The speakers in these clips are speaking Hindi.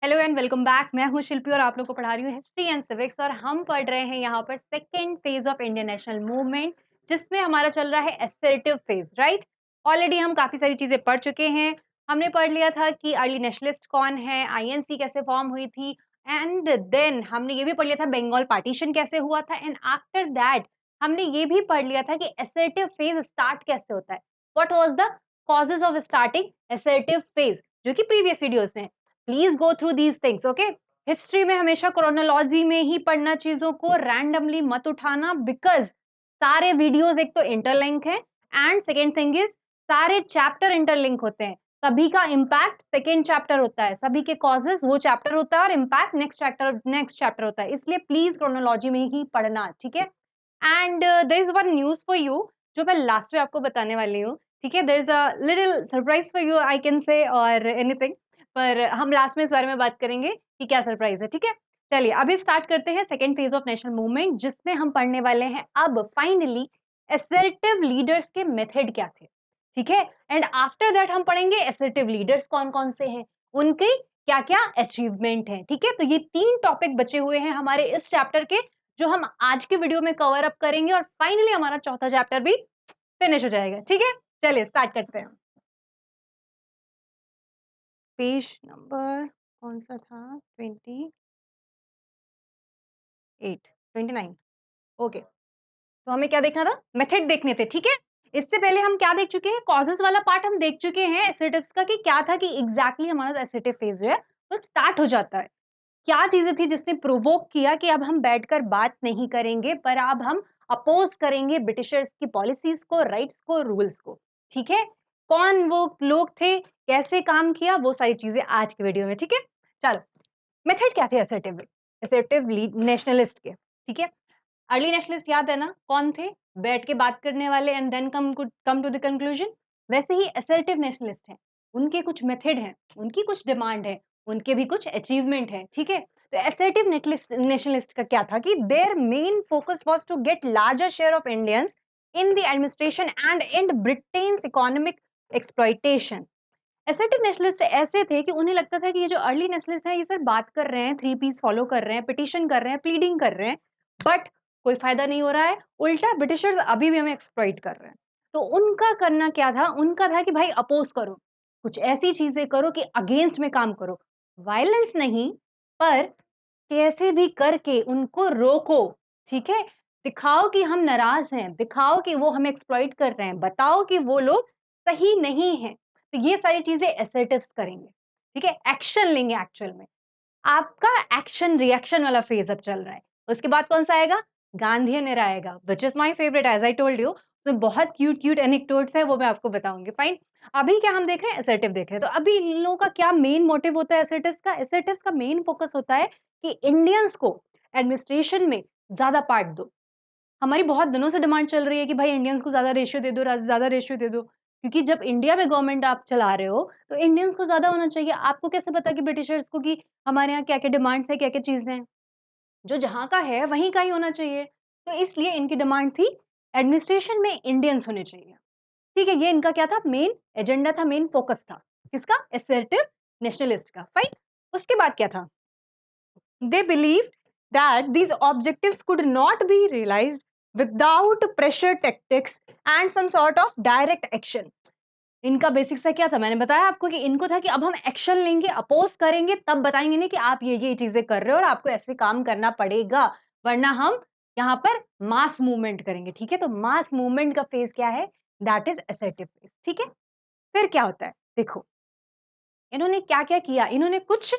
Hello and welcome back. मैं हूं शिल्पी और आप लोग को पढ़ा रही हूँ हिस्ट्री एंड सिविक्स और हम पढ़ रहे हैं यहाँ पर second phase of Indian national movement, जिसमें हमारा चल रहा है असर्टिव फेज। राइट, ऑलरेडी हम काफी सारी चीजें पढ़ चुके हैं। हमने पढ़ लिया था कि अर्ली नेशनलिस्ट कौन है, आईएनसी कैसे फॉर्म हुई थी, एंड देन हमने ये भी पढ़ लिया था बंगाल पार्टीशन कैसे हुआ था, एंड आफ्टर दैट हमने ये भी पढ़ लिया था कि असर्टिव फेज स्टार्ट कैसे होता है, what was the causes of starting assertive phase, जो कि प्रीवियस वीडियोस में। Please go through these things, okay. History में हमेशा क्रोनोलॉजी में ही पढ़ना, चीजों को रैंडमली मत उठाना, बिकॉज सारे वीडियोस एक तो इंटरलिंक है, एंड सेकेंड थिंग इज सारे चैप्टर इंटरलिंक होते हैं। सभी का इम्पैक्ट सेकेंड चैप्टर होता है, सभी के कॉजेस वो चैप्टर होता है और इम्पैक्ट नेक्स्ट चैप्टर होता है, इसलिए प्लीज क्रोनोलॉजी में ही पढ़ना, ठीक है। And there is one news for you, जो मैं लास्ट में आपको बताने वाली हूँ, ठीक है। There is a little surprise for you, I can say, और एनीथिंग, पर हम लास्ट में इस बारे में बात करेंगे कि क्या सरप्राइज है, ठीक है। चलिए अभी स्टार्ट करते हैं second phase of national movement, जिसमें हम पढ़ने वाले हैं अब फाइनली असर्टिव लीडर्स के मेथड क्या थे, ठीक है। एंड आफ्टर दैट हम पढ़ेंगे असर्टिव लीडर्स कौन कौन से हैं, उनके क्या क्या अचीवमेंट है, ठीक है। तो ये तीन टॉपिक बचे हुए हैं हमारे इस चैप्टर के, जो हम आज के वीडियो में कवर अप करेंगे, और फाइनली हमारा चौथा चैप्टर भी फिनिश हो जाएगा, ठीक है। चलिए स्टार्ट करते हैं। पेज नंबर कौन सा था? 29। ओके, तो हमें क्या देखना था? मेथड देखने थे, ठीक है। इससे पहले हम क्या देख चुके हैं? कॉजेस वाला पार्ट हम देख चुके हैं एसिटिव्स का, कि क्या था कि एग्जैक्टली हमारा एसिटिव फेज जो है वो स्टार्ट हो जाता है। क्या चीजें थी जिसने प्रोवोक किया कि अब हम बैठकर बात नहीं करेंगे, पर अब हम अपोज करेंगे ब्रिटिशर्स की पॉलिसीज को, राइट्स को, रूल्स को, ठीक है। कौन वो लोग थे, कैसे काम किया, वो सारी चीजें आज के वीडियो में, ठीक है। चलो, मेथड क्या थे असर्टिव असर्टिव नेशनलिस्ट के, ठीक है। अर्ली नेशनलिस्ट याद है ना कौन थे? बैठ के बात करने वाले, and then come to the conclusion. वैसे ही असर्टिव नेशनलिस्ट हैं, उनके कुछ मेथड हैं, उनकी कुछ डिमांड है, उनके भी कुछ अचीवमेंट है, ठीक है। तो असर्टिव नेशनलिस्ट का क्या था कि their main focus was to get larger share of Indians in the administration and in Britain's economic exploitation. Assertive nationalist ऐसे थे कि उन्हें लगता था कि ये जो अर्ली नेशनलिस्ट है, ये सिर्फ बात कर रहे हैं, थ्री पीस फॉलो कर रहे हैं, पिटिशन कर रहे हैं, प्लीडिंग कर रहे हैं, बट कोई फायदा नहीं हो रहा है, उल्टा ब्रिटिशर्स अभी भी हमें एक्सप्लॉइट कर रहे हैं। तो उनका करना क्या था? उनका था कि भाई अपोज करो, कुछ ऐसी चीजें करो कि अगेंस्ट में काम करो, वायलेंस नहीं, पर कैसे भी करके उनको रोको, ठीक है। दिखाओ कि हम नाराज हैं, दिखाओ कि वो हमें एक्सप्लॉइट कर रहे हैं, बताओ कि वो लोग सही नहीं है। तो ये सारी चीजें असर्टिव्स करेंगे, ठीक है, एक्शन लेंगे एक्चुअल में। आपका एक्शन रिएक्शन वाला फेज अब चल रहा है। उसके बाद कौन सा आएगा? गांधीयन एरा आएगा, which is my favourite, as I told you. उसमें बहुत क्यूट क्यूट एनेक्डोट्स है, वो मैं आपको बताऊंगी, फाइन। अभी क्या हम देख रहे हैं? असर्टिव देख रहे हैं। तो अभी इन लोगों का क्या मेन मोटिव होता है असर्टिव्स का? असर्टिव्स का मेन फोकस होता है कि इंडियंस को एडमिनिस्ट्रेशन में ज्यादा पार्ट दो। हमारी बहुत दिनों से डिमांड चल रही है कि भाई इंडियंस को ज्यादा रेशियो दे दो, ज्यादा रेशियो दे दो, क्योंकि जब इंडिया में गवर्नमेंट आप चला रहे हो तो इंडियंस को ज्यादा होना चाहिए। आपको कैसे पता कि ब्रिटिशर्स को कि हमारे यहाँ क्या क्या डिमांड्स है, क्या क्या चीजें हैं? जो जहाँ का है वहीं का ही होना चाहिए। तो इसलिए इनकी डिमांड थी एडमिनिस्ट्रेशन में इंडियंस होने चाहिए, ठीक है। ये इनका क्या था? मेन एजेंडा था, मेन फोकस था किसका? असर्टिव नेशनलिस्ट का, फाइन। उसके बाद क्या था? They believed that these objectives could not be realized without pressure tactics and some sort of direct action. इनका बेसिक सा क्या था? मैंने बताया आपको कि इनको था कि अब हम एक्शन लेंगे, अपोज करेंगे, तब बताएंगे नहीं कि आप ये चीजें कर रहे हो और आपको ऐसे काम करना पड़ेगा, वरना हम यहाँ पर मास मूवमेंट करेंगे, ठीक है। तो मास मूवमेंट का फेज क्या है? दैट इज असर्टिव फेज, ठीक है। फिर क्या होता है? देखो, इन्होंने क्या-क्या किया? इन्होंने कुछ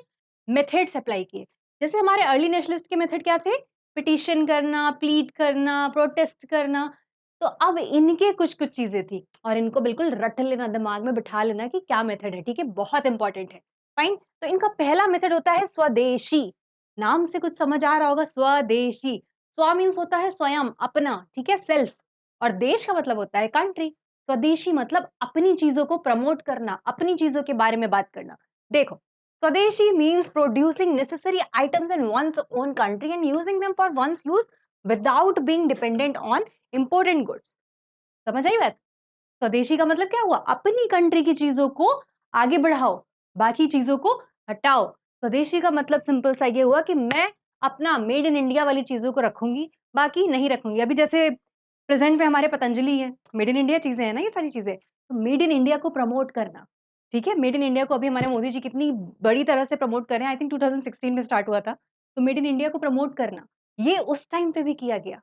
मेथड्स अप्लाई किए। जैसे हमारे अर्ली नेशनलिस्ट के मेथड क्या थे? पिटीशन करना, प्लीड करना, प्रोटेस्ट करना। तो अब इनके कुछ-कुछ चीज़ें थी और इनको बिल्कुल रट लेना, दिमाग में बिठा लेना कि क्या मेथड है, ठीक है? बहुत इंपॉर्टेंट है। फाइन? तो इनका पहला मेथड होता है स्वदेशी। नाम से कुछ समझ आ रहा होगा, स्वदेशी। स्व मीन्स होता है स्वयं, अपना, ठीक है? सेल्फ, और देश का मतलब होता है कंट्री। स्वदेशी मतलब अपनी चीजों को प्रमोट करना, अपनी चीजों के बारे में बात करना। देखो, swadeshi means producing necessary items in one's own country and using them for one's use without being dependent on important goods. समझ आई बात? स्वदेशी का मतलब क्या हुआ? अपनी कंट्री की चीजों को आगे बढ़ाओ, बाकी चीजों को हटाओ। स्वदेशी का मतलब सिंपल सा ये हुआ कि मैं अपना मेड इन इंडिया वाली चीज़ों को रखूँगी, बाकी नहीं रखूँगी। अभी जैसे प्रेज़ेंट में हमारे पतंजलि है, मेड इन इंडिया चीज़ें हैं ना ये सारी चीज़ें। तो मेड इन इंडिया को प्रमोट करना, ठीक है? मेड इन इंडिया को अभी हमारे मोदी जी कितनी बड़ी तरह से प्रमोट कर रहे हैं, आई थिंक 2016 में स्टार्ट हुआ था। तो मेड इन इंडिया को प्रमोट करना, ये उस टाइम पे भी किया गया।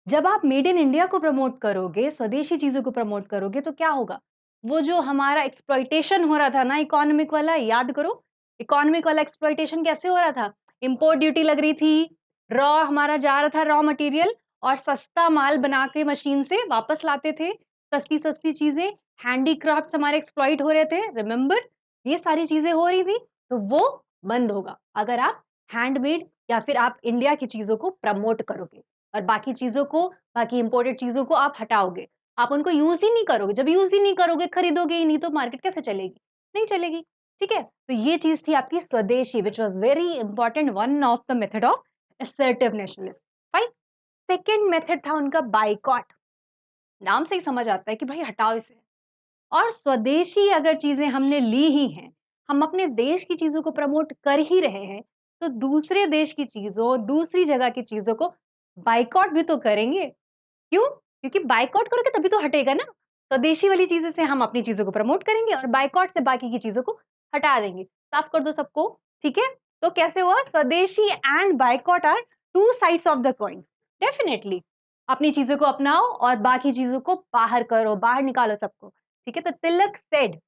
जब आप मेड इन इंडिया को प्रमोट करोगे, स्वदेशी चीज़ों को प्रमोट करोगे तो क्या होगा? वो जो हमारा एक्सप्लॉइटेशन हो रहा था ना इकोनॉमिक वाला, याद करो? इकोनॉमिक वाला एक्सप्लॉइटेशन कैसे हो रहा था? इम्पोर्ट ड्यूटी लग रही थी, रॉ हमारा जा रहा था रॉ मटेरियल और सस्ता माल बना के मशीन से वापस लाते थे। सस्ती-सस्ती चीज़ें, हैंडीक्राफ्ट्स हमारे एक्सप्लॉइट हो रहे थे, रिमेंबर? ये सारी चीज़ें हो रही थी, तो वो बंद होगा, अगर आप हैंडमेड या फिर आप इंडिया की चीज़ों को प्रमोट करोगे। और बाकी चीज़ों को, बाकी इम्पोर्टेड चीज़ों को आप हटाओगे। आप उनको यूज़ ही नहीं करोगे। जब यूज़ ही नहीं करोगे, खरीदोगे ही नहीं तो मार्केट कैसे चलेगी? नहीं चलेगी, ठीक है? तो ये चीज़ थी आपकी स्वदेशी which was very important one of the method of assertive nationalist, fine? Second method था उनका बायकॉट। नाम से ही समझ आता है कि भाई हटाओ इसे। और स्वदेशी अगर चीज़ें हमने ली ही हैं, हम अपने देश की चीज़ों को प्रमोट कर ही रहे हैं, तो दूसरे देश की चीज़ों, दूसरी जगह की चीज़ों को बायकॉट भी तो करेंगे। क्यों? क्योंकि बायकॉट करोगे तभी तो हटेगा ना। स्वदेशी वाली चीज़ें से हम अपनी चीज़ों को प्रमोट करेंगे और बायकॉट से बाकी की चीज़ों को हटा देंगे। साफ कर दो सबको, ठीक है? तो कैसे हुआ? Swadeshi and boycott are two sides of the coin. Definitely अपनी चीज़ों को अपनाओ और बाकी चीज़ों को बाहर करो, बाहर निकालो सबको। ठीक है? तो तिलक सेड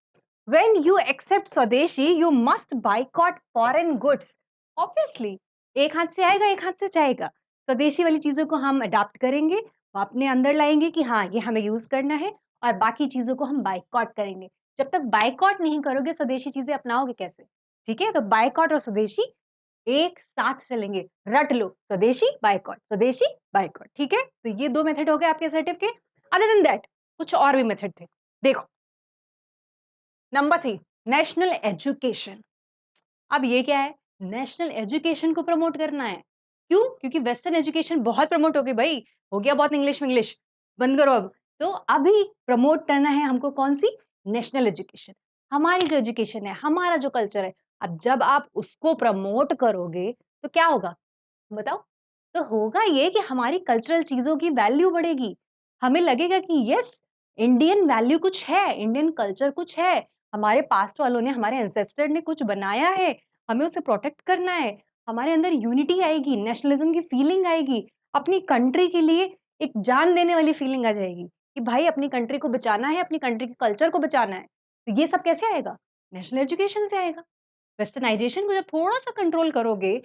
when you accept स्वदेशी you must boycott foreign goods obviously एक हाथ से आएगा एक हाथ से जाएगा स्वदेशी वाली चीजों को हम अडॉप्ट करेंगे वो अपने अंदर लाएंगे कि हाँ ये हमें यूज करना है और बाकी चीजों को हम बाइकॉट करेंगे जब तक बाइकॉट नहीं करोगे स्वदेशी चीजें अपनाओगे कैसे ठीक है तो बाइकॉट और स्वदेशी एक साथ चलेंगे रट लो स्वदेशी बाइकॉट ठीक है तो ये दो मेथड हो गए आपके असर्टिव के अदर देन दैट कुछ और भी मेथड थे देखो नंबर 3 नेशनल एजुकेशन अब ये क्या है नेशनल एजुकेशन को प्रमोट करना है क्यों क्योंकि वेस्टर्न एजुकेशन बहुत प्रमोट हो गई भाई हो गया बहुत इंग्लिश इंग्लिश बंद करो अब तो अभी प्रमोट करना है हमको कौन सी नेशनल एजुकेशन हमारी जो एजुकेशन है हमारा जो कल्चर है अब जब आप उसको प्रमोट करोगे तो क्या होगा बताओ तो होगा ये कि हमारी कल्चरल चीजों की वैल्यू बढ़ेगी हमें लगेगा कि यस इंडियन वैल्यू कुछ है इंडियन कल्चर कुछ है हमारे पास्ट वालों ने हमारे एंसेस्टर ने कुछ बनाया है हमें उसे प्रोटेक्ट करना है हमारे अंदर यूनिटी आएगी नेशनलिज्म की फीलिंग आएगी अपनी कंट्री के लिए एक जान देने वाली फीलिंग आ जाएगी कि भाई अपनी कंट्री को बचाना है अपनी कंट्री के कल्चर को बचाना है तो ये सब कैसे आएगा नेशनल एजुकेशन से आएगा वेस्टर्नाइजेशन को जब थोड़ा सा कंट्रोल करोगे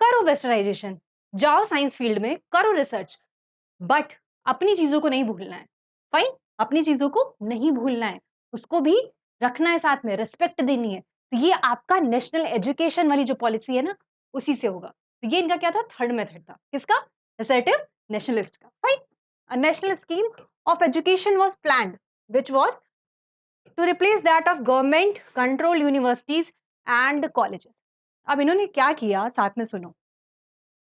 करो वेस्टर्नाइजेशन जाओ साइंस फील्ड में करो रिसर्च बट अपनी चीजों को नहीं भूलना है फाइन अपनी चीजों को नहीं भूलना है उसको भी रखना है साथ में रिस्पेक्ट देनी है तो ये आपका नेशनल एजुकेशन वाली जो पॉलिसी है ना उसी से होगा तो ये इनका क्या था थर्ड मेथड था किसका असर्टिव नेशनलिस्ट का fine a national scheme of education was planned which was to replace that of government controlled universities and colleges अब इन्होंने क्या किया साथ में सुनो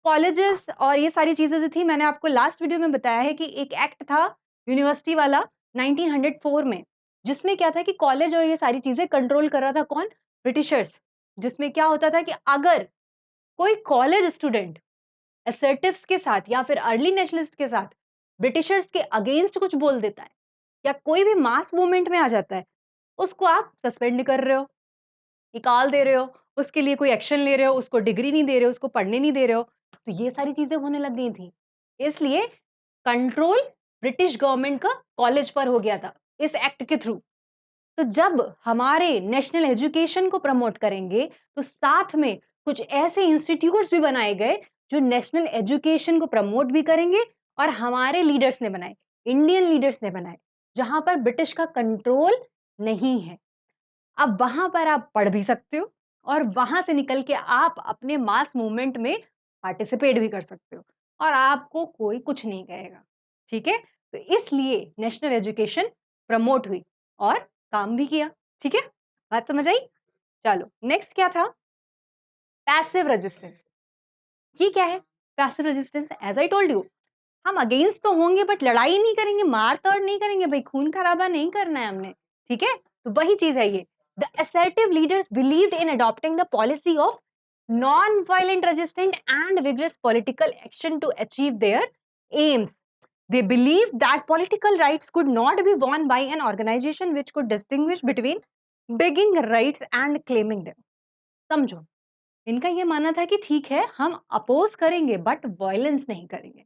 कॉलेजेस और ये सारी चीज़ें जो थी मैंने आपको लास्ट वीडियो में बताया है कि एक एक्ट था यूनिवर्सिटी वाला 1904 में जिसमें क्या था कि कॉलेज और ये सारी चीज़ें कंट्रोल कर रहा था कौन ब्रिटिशर्स जिसमें क्या होता था कि अगर कोई कॉलेज स्टूडेंट असर्टिव्स के साथ या फिर अर्ली नेशनलिस्ट के साथ ब्रिटिशर्स के अगेंस्ट कुछ बोल देता है या कोई भी मास मूवमेंट में आ जाता है उसको आप सस्पेंड कर रहे हो निकाल दे रहे हो, उसके लिए कोई एक्शन ले रहे हो, उसको डिग्री नहीं दे रहे हो, उसको पढ़ने नहीं दे रहे हो, तो ये सारी चीज़ें होने लग गई थी। इसलिए कंट्रोल ब्रिटिश गवर्नमेंट का कॉलेज पर हो गया था, इस एक्ट के थ्रू। तो जब हमारे नेशनल एजुकेशन को प्रमोट करेंगे, तो साथ में कुछ ऐसे इंस्टीट्यूट्स भी बनाए गए, जो नेशनल एजुकेशन को प्रमोट भी करेंगे और हमारे लीडर्स ने बनाए, इंडियन लीडर्स ने बनाए, जहाँ पर ब्रिटिश का कंट्रोल नहीं है। अब वहाँ पर आप पढ़ भी सकते हो और वहाँ से निकल के आप अपने मास मूवमेंट में पार्टिसिपेट भी कर सकते हो और आपको कोई कुछ नहीं कहेगा, ठीक है? तो इसलिए नेशनल एजुकेशन प्रमोट हुई और काम भी किया, ठीक है? बात समझ आई? चलो, नेक्स्ट क्या था? Passive resistance. ये क्या है? Passive resistance as I told you हम अगेंस्ट तो होंगे बट लड़ाई नहीं करेंगे, मार-तोड़ नहीं करेंगे भाई, खून-खराबा नहीं करना है हमने, ठीक है? तो वही चीज़ है ये। The assertive leaders believed in adopting the policy of non-violent, resistant, and vigorous political action to achieve their aims. They believed that political rights could not be won by an organization which could distinguish between begging rights and claiming them. समझो, इनका ये मानना था कि ठीक है, हम अपोज करेंगे बट वायलेंस नहीं करेंगे।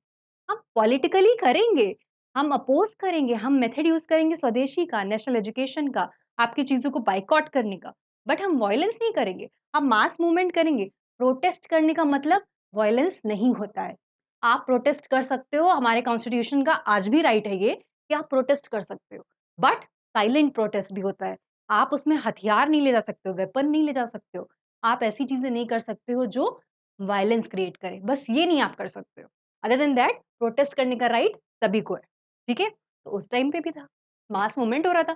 हम पॉलिटिकली करेंगे, हम अपोज करेंगे, हम मेथड यूज करेंगे स्वदेशी का, नेशनल एजुकेशन का, आपकी चीजों को बाइकआउट करने का, बट हम वायलेंस नहीं करेंगे। हम मास मूवमेंट करेंगे। प्रोटेस्ट करने का मतलब वायलेंस नहीं होता है। आप प्रोटेस्ट कर सकते हो, हमारे कॉन्स्टिट्यूशन का आज भी राइट है ये कि आप प्रोटेस्ट कर सकते हो, बट साइलेंट प्रोटेस्ट भी होता है। आप उसमें हथियार नहीं ले जा सकते हो, वेपन नहीं ले जा सकते हो, आप ऐसी चीजें नहीं कर सकते हो जो वायलेंस क्रिएट करे, बस ये नहीं आप कर सकते हो। अदर देन दैट प्रोटेस्ट करने का राइट सभी को है, ठीक है? तो उस टाइम पे भी था, मास मूवमेंट हो रहा था,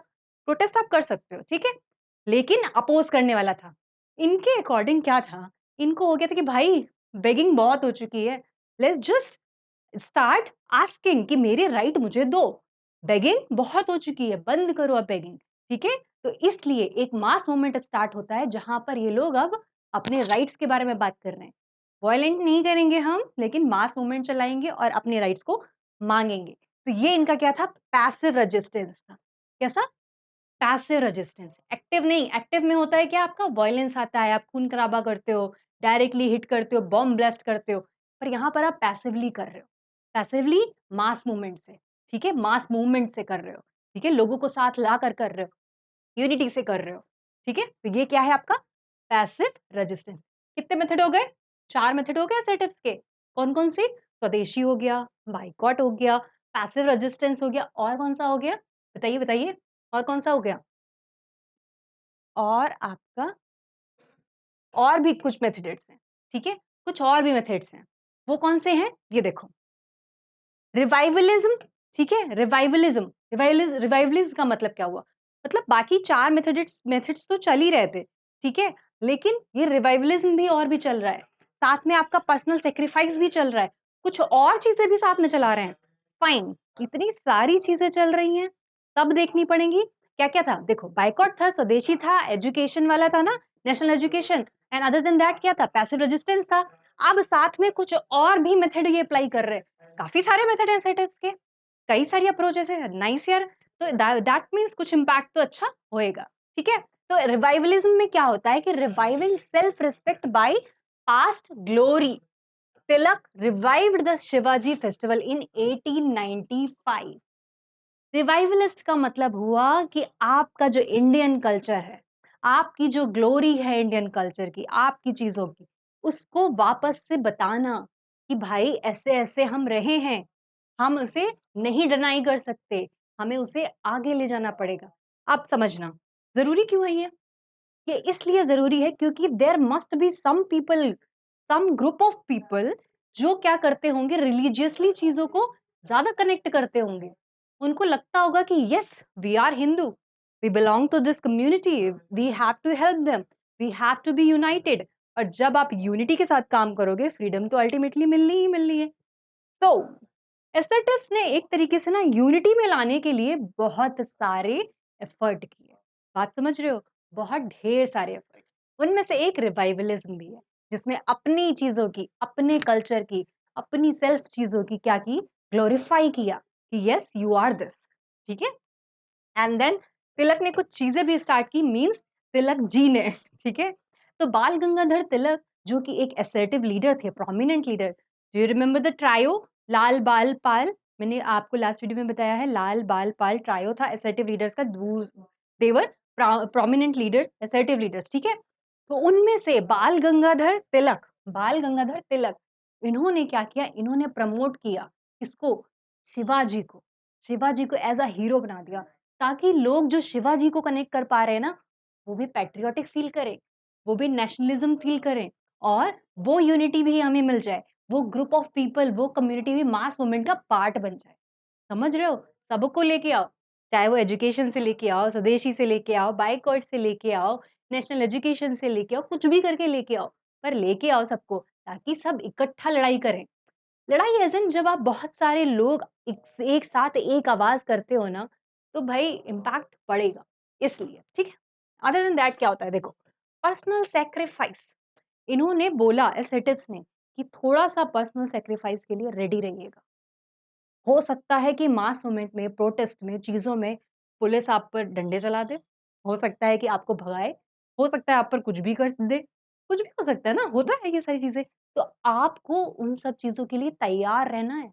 प्रोटेस्ट आप कर सकते हो, ठीक है? लेकिन अपोज करने वाला था। इनके अकॉर्डिंग क्या था, इनको हो गया था कि भाई बेगिंग बहुत हो चुकी है, लेट्स जस्ट स्टार्ट आस्किंग कि मेरे राइट मुझे दो। बेगिंग बहुत हो चुकी है, बंद करो अब बेगिंग, ठीक है? तो इसलिए एक मास मूवमेंट स्टार्ट होता है जहां पर ये लोग अब अपने राइट्स के बारे में बात कर रहे हैं। वायलेंट नहीं करेंगे हम, लेकिन मास मूवमेंट चलाएंगे और अपने राइट्स को मांगेंगे। तो ये इनका क्या था? पैसिव रेजिस्टेंस था। कैसा? Passive resistance. एक्टिव नहीं, एक्टिव में होता है क्या आपका? वायलेंस आता है, आप खून खराबा करते हो, डायरेक्टली हिट करते हो, बॉम्ब ब्लास्ट करते हो। पर यहाँ पर आप पैसिवली कर रहे हो। पैसिवली मास मूवमेंट से, ठीक है? मास मूवमेंट से कर रहे हो, ठीक है? लोगों को साथ लाकर कर रहे हो, यूनिटी से कर रहे हो, ठीक है? तो ये क्या है आपका? Passive resistance. कितने मेथड हो गए? 4 मेथड हो गए एसर्टिव्स के। कौन-कौन से? स्वदेशी हो गया, बायकॉट हो गया, पैसिव रेजिस्टेंस हो गया, और कौन-सा हो गया? बताइए, बताइए, और कौन-सा हो गया? और आपका और भी कुछ मेथड्स हैं, ठीक है? कुछ और भी मेथड्स हैं। वो कौन से हैं? ये देखो। रिवाइवलिज़्म, ठीक है? रिवाइवलिज़्म, रिवाइवलिज़्म का मतलब क्या हुआ? मतलब बाकी 4 मेथड्स मेथड्स तो चल ही रहे थे, ठीक है? लेकिन ये रिवाइवलिज़्म भी और भी चल रहा है। साथ में आपका पर्सनल सैक्रिफाइस भी चल रहा है। कुछ और चीज़ें भी साथ में चला रहे हैं। फाइन, इतनी सारी चीज़ें चल रही हैं, सब देखनी पड़ेंगी। क्या-क्या था? देखो, बायकॉट था, स्वदेशी था, एजुकेशन वाला था ना, national education, and other than that क्या था? पैसिव रेजिस्टेंस था। अब साथ में कुछ और भी मेथड ये अप्लाई कर रहे हैं। काफ़ी सारे मेथड हैं एसएटिव्स के, कई सारी अप्रोचेस हैं, नाइस यार। तो दैट मीन्स कुछ इम्पैक्ट तो अच्छा होएगा, ठीक है? तो रिवाइवलिज़्म में क्या होता है कि reviving self respect by past glory. Tilak revived the Shivaji festival in 1895। Revivalist का मतलब हुआ कि आपका जो इंडियन कल्चर है, आपकी जो ग्लोरी है इंडियन कल्चर की, आपकी चीज़ों की, उसको वापस से बताना कि भाई ऐसे-ऐसे हम रहे हैं, हम उसे नहीं डिनाई कर सकते, हमें उसे आगे ले जाना पड़ेगा। आप समझना, ज़रूरी क्यों है ये? ये इसलिए ज़रूरी है क्योंकि there must be some people, some group of people जो क्या करते होंगे, रिलीजियसली चीज़ों को ज़्यादा कनेक्ट करते होंगे। उनको लगता होगा कि yes, we are Hindu, we belong to this community, we have to help them, we have to be united. और जब आप यूनिटी के साथ काम करोगे, फ्रीडम तो अल्टीमेटली मिलनी ही मिलनी है। तो एसर्टिव्स ने एक तरीके से ना यूनिटी में लाने के लिए बहुत सारे एफर्ट किए। बात समझ रहे हो? बहुत ढेर सारे एफर्ट। उनमें से एक रिवाइवलिज्म भी है, जिसमें अपनी चीज़ों की, अपने कल्चर की, अपनी सेल्फ चीज़ों की क्या की? ग्लोरीफाई किया कि येस यू आर दिस, ठीक है? एंड देन तिलक ने कुछ चीज़ें भी स्टार्ट की, मीन्स तिलक जी ने, ठीक है? तो बाल गंगाधर तिलक जो कि एक असर्टिव लीडर थे, prominent leader. Do you remember the trio Lal, Bal, Pal? मैंने आपको लास्ट वीडियो में बताया है, लाल, बाल, पाल ट्रायो था असर्टिव लीडर्स का। दे वर प्रोमिनेंट लीडर्स, असर्टिव लीडर्स, ठीक है? तो उनमें से बाल गंगाधर तिलक, इन्होंने क्या किया? इन्होंने प्रमोट किया किसको? शिवाजी को। शिवाजी को एज़ अ हीरो बना दिया, ताकि लोग जो शिवाजी को कनेक्ट कर पा रहे हैं ना, वो भी पैट्रियोटिक फ़ील करें, वो भी नेशनलिज़्म फ़ील करें, और वो यूनिटी भी हमें मिल जाए। वो ग्रुप ऑफ पीपल, वो कम्युनिटी भी मास मूवमेंट का पार्ट बन जाए। समझ रहे हो? सबको लेके आओ, चाहे वो एजुकेशन से लेके आओ, स्वदेशी से लेके आओ, बायकॉट से लेके आओ, नेशनल एजुकेशन से लेके आओ, कुछ भी करके लेके आओ, पर लेके आओ सबको, ताकि सब इकट्ठा लड़ाई करें। लड़ाई एज़ इन जब आप बहुत सारे लोग एक साथ एक आवाज़ करते हो ना, तो भाई इम्पैक्ट पड़ेगा, इसलिए, ठीक है? अदर देन दैट क्या होता है देखो, पर्सनल सैक्रिफाइस। इन्होंने बोला एसेटिव्स ने कि थोड़ा-सा पर्सनल सैक्रिफाइस के लिए रेडी रहिएगा। हो सकता है कि मास मूवमेंट में, प्रोटेस्ट में, चीज़ों में पुलिस आप पर डंडे चला दे, हो सकता है कि आपको भगाए, हो सकता है आप पर कुछ भी कर दे, कुछ भी हो सकता है ना, होता है ये सारी चीज़ें। तो आपको उन सब चीज़ों के लिए तैयार रहना है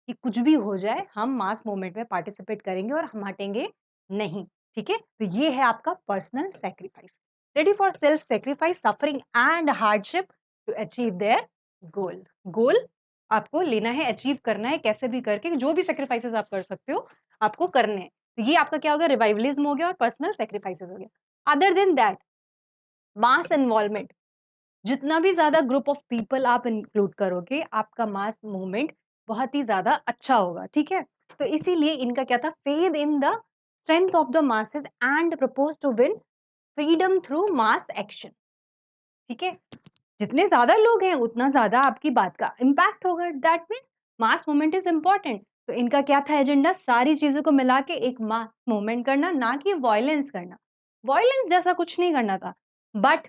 कि कुछ भी हो जाए, हम मास मूवमेंट में पार्टिसिपेट करेंगे और हम हटेंगे नहीं, ठीक है? तो ये है आपका personal sacrifice. Ready for self sacrifice, suffering and hardship to achieve their goal. Goal आपको लेना है, अचीव करना है कैसे भी करके, जो भी सैक्रिफाइसेस आप कर सकते हो, आपको करने हैं। तो ये आपका क्या हो गया, रिवाइवलिज्म हो गया और पर्सनल सैक्रिफाइसेस हो गया। Other than that, mass involvement, जितना भी ज़्यादा ग्रुप ऑफ पीपल आप इंक्लूड करोगे, आपका मास मूवमेंट बहुत ही ज़्यादा अच्छा होगा, ठीक है? तो इसीलिए इनका क्या था, faith in the strength of the masses and propose to win freedom through mass action, ठीक है? जितने ज़्यादा लोग हैं, उतना ज़्यादा आपकी बात का इम्पैक्ट होगा। That means mass movement is important. तो इनका क्या था एजेंडा, सारी चीज़ों को मिला के एक मास मूवमेंट करना, ना कि वॉयलेंस करना। वॉयलेंस जैसा कुछ नहीं करना था। बट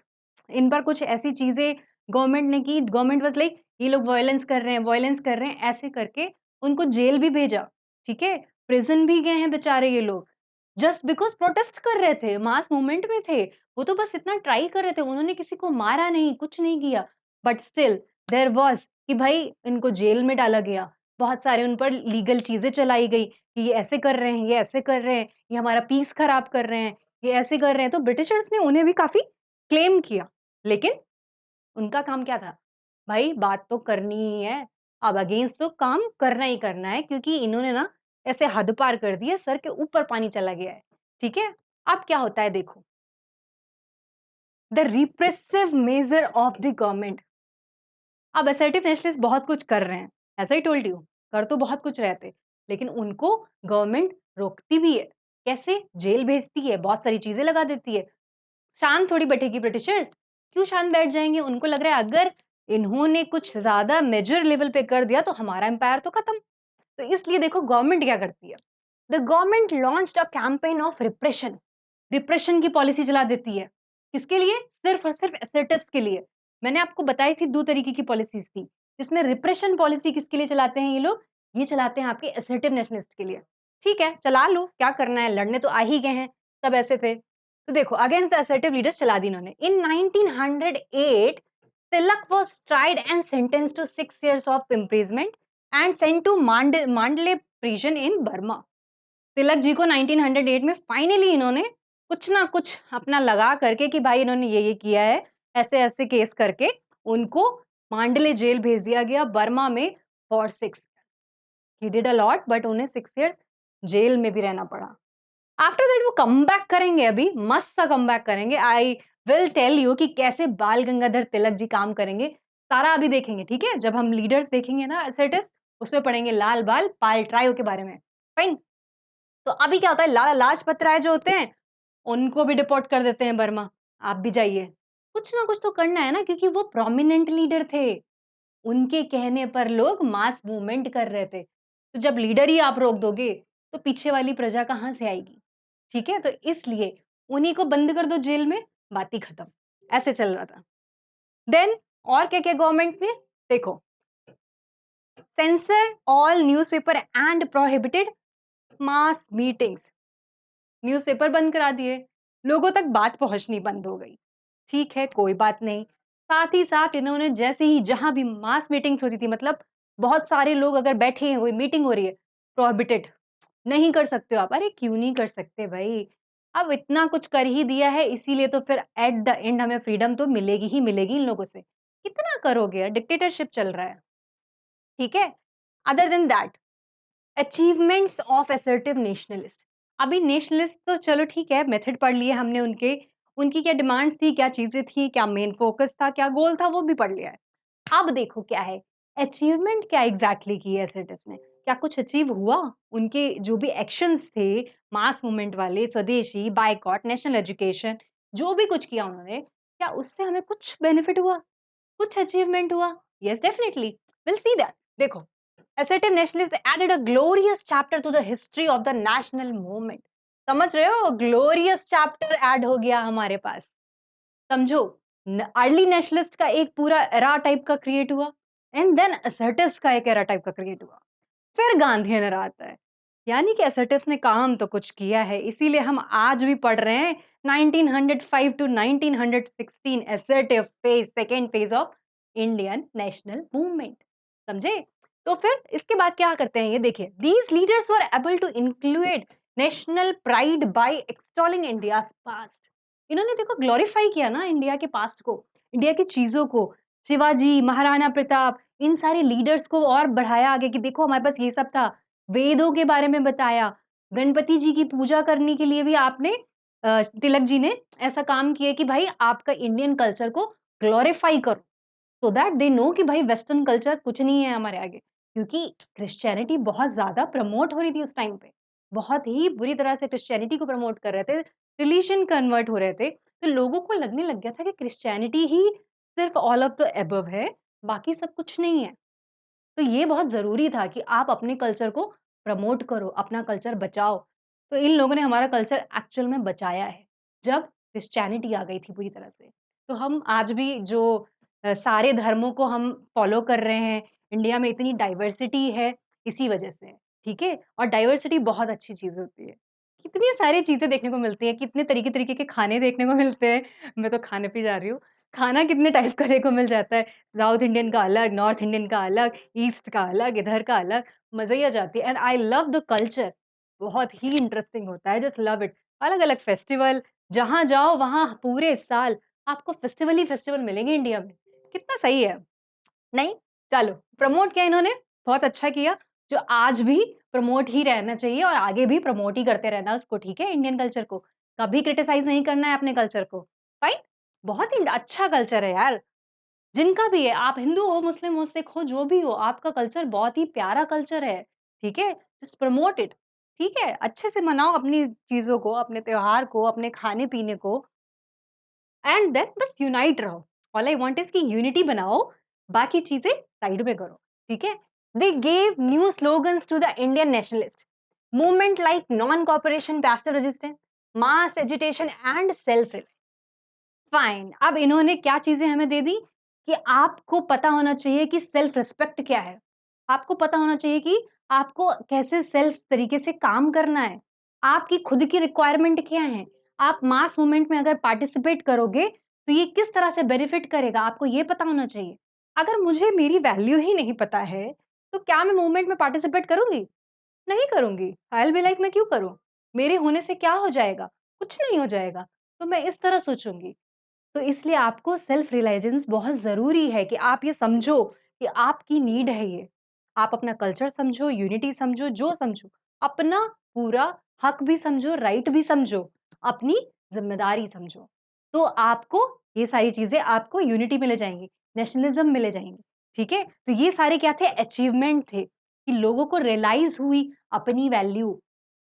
इन पर कुछ ऐसी चीज़ें गवर्नमेंट ने की, गवर्नमेंट वाज़ लाइक ये लोग वॉयलेंस कर रहे हैं, ऐसे करके उनको जेल भी भेजा, ठीक है? प्रिज़न भी गए हैं बेचारे ये लोग। जस्ट बिकॉज़ प्रोटेस्ट कर रहे थे, मास मूवमेंट में थे। वो तो बस इतना ट्राई कर रहे थे, उन्होंने किसी को मारा नहीं, कुछ नहीं किया। बट स्टिल देयर वाज़ कि भाई इनको जेल में डाला गया। बहुत सारे उन पर लीगल चीज़ें चलाई गई कि ये ऐसे कर रहे हैं, ये ऐसे कर रहे हैं, ये हमारा पीस खराब कर रहे हैं, ये ऐसे कर रहे हैं। तो ब्रिटिशर्स ने उन्हें भी काफ़ी क्लेम किया। लेकिन उनका काम क्या था? भाई बात तो करनी ही है। अब अगेंस्ट तो काम करना ही करना है क्योंकि इन्होंने ना ऐसे हद पार कर दी है, सर के ऊपर पानी चला गया है। ठीक है? अब क्या होता है देखो। The repressive measure of the government. अब असर्टिव नेशनलिस्ट बहुत कुछ कर रहे हैं। एज़ आई टोल्ड यू, कर तो बहुत कुछ रहे थे, लेकिन उनको गवर्नमेंट रोकती भी है। कैसे? जेल भेजती है, बहुत सारी चीज़ें लगा देती है। शांत थोड़ी बैठेगी ब्रिटिशर्स, क्यों शांत बैठ जाएँगे? उनको लग रहा है अगर इन्होंने कुछ ज़्यादा मेजर लेवल पे कर दिया तो हमारा एम्पायर तो खत्म। तो इसलिए देखो गवर्नमेंट क्या करती है। The government launched a campaign of repression. Repression की पॉलिसी चला देती है। किसके लिए? सिर्फ और सिर्फ असर्टिव्स के लिए। मैंने आपको बताई थी 2 तरीके की पॉलिसीज़ थी। इसमें रिप्रेशन पॉलिसी किसके लिए चलाते हैं ये लोग? ये चलाते हैं आपके असर्टिव नेशनलिस्ट के लिए। ठीक है, चला लो, क्या करना है? लड़ने तो आ ही गए हैं, सब ऐसे थे। तो देखो अगेंस्ट द असर्टिव लीडर्स चला दी इन्होंने। In 1908 Tilak was tried and sentenced to 6 years of imprisonment and sent to Mandalay prison in Burma. Tilak ji को 1908 में फाइनली इन्होंने कुछ ना कुछ अपना लगा करके कि भाई इन्होंने ये किया है, ऐसे-ऐसे केस करके उनको मांडले जेल भेज दिया गया बर्मा में for 6। He did a lot but उन्हें 6 इयर्स जेल में भी रहना पड़ा। आफ्टर दैट वो कमबैक करेंगे अभी, मस्त सा कमबैक करेंगे। आई विल टेल यू कि कैसे बाल गंगाधर तिलक जी काम करेंगे, सारा अभी देखेंगे, ठीक है? जब हम लीडर्स देखेंगे ना असर्टिव्स, उसमें पढ़ेंगे लाल बाल पाल ट्रायो के बारे में, फाइन? तो अभी क्या होता है लाला लाजपत राय जो होते हैं, उनको भी डिपोर्ट कर देते हैं बर्मा, आप भी जाइए। कुछ ना कुछ तो करना है ना क्योंकि वो प्रोमिनेंट लीडर थे। उनके कहने पर लोग मास मूवमेंट कर रहे थे। तो जब लीडर ही आप रोक दोगे, तो पीछे वाली प्रजा कहाँ से आएगी? ठीक है? तो इसलिए उन्हीं को बंद कर दो जेल में, बात ही खत्म। ऐसे चल रहा था। देन और क्या-क्या गवर्नमेंट ने? देखो, sensor all newspaper and prohibited mass meetings. Newspaper बंद करा दिए, लोगों तक बात पहुँचनी बंद हो गई। ठीक है, कोई बात नहीं। साथ ही साथ इन्होंने जैसे ही जहाँ भी मास मीटिंग्स होती थी मतलब बहुत सारे लोग अगर बैठे हैं, कोई मीटिंग हो रही है, प्रोहिबिटेड, नहीं कर सकते हो आप। अरे क्यों नहीं कर सकते भई? अब इतना कुछ कर ही दिया है इसीलिए तो फिर एट द एंड हमें फ्रीडम तो मिलेगी ही मिलेगी इन लोगों से। कितना करोगे? डिक्टेटरशिप चल रहा है, ठीक है? Other than that achievements of assertive nationalist. अभी नेशनलिस्ट तो चलो ठीक है, मेथड पढ़ लिए हमने उनके, उनकी क्या डिमांड्स थी, क्या चीज़ें थी, क्या मेन फोकस था, क्या गोल था, वो भी पढ़ लिया है। अब देखो क्या है, अचीवमेंट क्या एग्ज़ैक्टली की है असर्टिव्स ने? क्या कुछ अचीव हुआ? उनके जो भी एक्शंस थे, मास मूवमेंट वाले, स्वदेशी, बायकॉट, नेशनल एजुकेशन, जो भी कुछ किया उन्होंने, क्या उससे हमें कुछ बेनिफिट हुआ? कुछ अचीवमेंट हुआ? Yes definitely, will see that. देखो assertive nationalists added a glorious chapter to the history of the national movement। समझ रहे हो? ग्लोरियस चैप्टर ऐड हो गया हमारे पास। समझो, अर्ली नेशनलिस्ट का एक पूरा एरा टाइप का क्रिएट हुआ एंड देन असर्टिव्स का एक एरा टाइप का क्रिएट हुआ। फिर गांधीयन एरा आता है। यानी कि असर्टिव्स ने काम तो कुछ किया है, इसीलिए हम आज भी पढ़ रहे हैं 1905 to 1916 assertive phase, second phase of Indian national movement. समझे? तो फिर इसके बाद क्या करते हैं ये देखिए, these leaders were able to include national pride by extolling India's past. इन्होंने देखो ग्लोरीफाई किया ना इंडिया के पास्ट को, इंडिया की चीजों को, शिवाजी, महाराणा प्रताप, इन सारे लीडर्स को और बढ़ाया आगे कि देखो हमारे पास ये सब था। वेदों के बारे में बताया, गणपति जी की पूजा करने के लिए भी आपने तिलक जी ने ऐसा काम किया कि भाई आपका इंडियन कल्चर को ग्लोरीफाई करो, सो दैट दे नो कि भाई वेस्टर्न कल्चर कुछ नहीं है हमारे आगे। क्योंकि क्रिश्चियनिटी बहुत ज़्यादा प्रमोट हो रही थी उस टाइम पे। बहुत ही बुरी तरह से क्रिश्चियनिटी को प्रमोट कर रहे थे, रिलीजन कन्वर्ट हो रहे थे। तो लोगों को लगने लग गया था कि क्रिश्चियनिटी ही सिर्फ ऑल ऑफ द अबव है, बाकी सब कुछ नहीं है। तो ये बहुत ज़रूरी था कि आप अपने कल्चर को प्रमोट करो, अपना कल्चर बचाओ। तो इन लोगों ने हमारा कल्चर एक्चुअल में बचाया है, जब क्रिश्चियनिटी आ गई थी पूरी तरह से। तो हम आज भी जो सारे धर्मों को हम फ़ॉलो कर रहे हैं, इंडिया में इतनी डाइवर्सिटी है, इसी वजह से है, ठीक है? और डाइवर्सिटी बहुत अच्छी चीज़ होती है। कितनी सारी चीज़ें देखने को मिलती हैं, कितने तरीके-तरीके के खाने देखने को मिलते हैं। मैं तो खाने पे जा रही हूँ। खाना कितने टाइप का देखने को मिल जाता है। साउथ इंडियन का अलग, नॉर्थ इंडियन का अलग, ईस्ट का अलग, इधर का अलग, मज़ा ही आ जाती है and I love the culture. बहुत ही इंटरेस्टिंग होता है, जस्ट लव इट। अलग-अलग फेस्टिवल, जहाँ जाओ वहाँ पूरे साल आपको फेस्टिवल ही फेस्टिवल मिलेंगे इंडिया में। कितना सही है। नहीं, चलो प्रमोट किया इन्होंने, बहुत अच्छा किया, जो आज भी प्रमोट ही रहना चाहिए और आगे भी प्रमोट ही करते रहना उसको, ठीक है? इंडियन कल्चर को। कभी क्रिटिसाइज़ नहीं करना है अपने कल्चर को, फाइन? बहुत ही अच्छा कल्चर है यार। जिनका भी है, आप हिंदू हो, मुस्लिम हो, सिख हो, जो भी हो, आपका कल्चर बहुत ही प्यारा कल्चर है, ठीक है? जस्ट प्रमोट इट, ठीक है? अच्छे से मनाओ अपनी चीज़ों को, अपने त्योहार को, अपने खाने-पीने को एंड देन बस यूनाइट रहो। ऑल आई वांट इज़ कि यूनिटी बनाओ, बाकी चीज़ें साइड में करो, ठीक है? They gave new slogans to the Indian nationalist movement like non cooperation, passive resistance, mass agitation and self fine. अब इन्होंने क्या चीज़ें हमें दे दी कि आपको पता होना चाहिए कि सेल्फ रिस्पेक्ट क्या है। आपको पता होना चाहिए कि आपको कैसे सेल्फ तरीके से काम करना है। आपकी खुद की रिक्वायरमेंट क्या है? आप मास मूवमेंट में अगर पार्टिसिपेट करोगे, तो ये किस तरह से बेनिफिट करेगा, आपको ये पता होना चाहिए। अगर मुझे मेरी वैल्यू ही नहीं पता है, तो क्या मैं मूवमेंट में पार्टिसिपेट करूँगी? नहीं करूँगी। आई विल बी लाइक मैं क्यों करूँ? मेरे होने से क्या हो जाएगा? कुछ नहीं हो जाएगा। तो मैं इस तरह सोचूँगी। तो इसलिए आपको सेल्फ रियलाइजेंस बहुत ज़रूरी है कि आप ये समझो कि आपकी नीड है ये। आप अपना कल्चर समझो, यूनिटी समझो, जो समझो। अपना पूरा हक भी समझो, राइट भी समझो, अपनी ज़िम्मेदारी समझो। तो आपको ये सारी चीज़ें आपको यूनिटी में ले जाएँगी, नेशनलिज़्म में ले जाएँगी, ठीक है? तो ये सारे क्या थे अचीवमेंट थे कि लोगों को रियलाइज़ हुई अपनी वैल्यू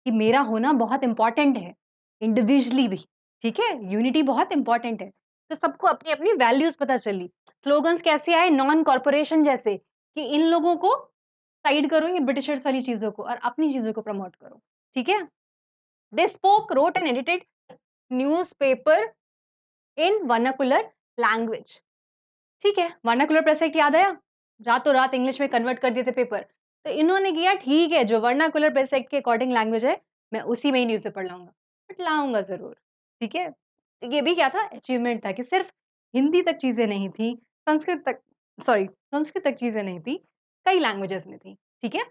कि मेरा होना बहुत इम्पोर्टेंट है, इंडिविजुअली भी, ठीक है? यूनिटी बहुत इम्पोर्टेंट है। तो सबको अपनी-अपनी वैल्यूज़ पता चली। स्लोगन्स कैसे आए नॉन कॉर्पोरेशन जैसे कि इन लोगों को साइड करो ये ब्रिटिशर्स वाली चीज़ों को और अपनी चीज़ों को प्रमोट करो, ठीक है? They spoke, wrote and edited newspaper in vernacular language. ठीक है, वर्नाक्युलर प्रेस एक्ट याद आया? रातों-रात इंग्लिश में कन्वर्ट कर दिए थे पेपर। तो इन्होंने किया ठीक है, जो वर्नाक्युलर प्रेस एक्ट के अकॉर्डिंग लैंग्वेज है, मैं उसी में ही न्यूज़पेपर लाऊँगा। बट लाऊँगा ज़रूर, ठीक है? तो ये भी क्या था अचीवमेंट था कि सिर्फ़ हिंदी तक चीज़ें नहीं थी, संस्कृत तक चीज़ें नहीं थी, कई लैंग्वेजेज़ में थी, ठीक है?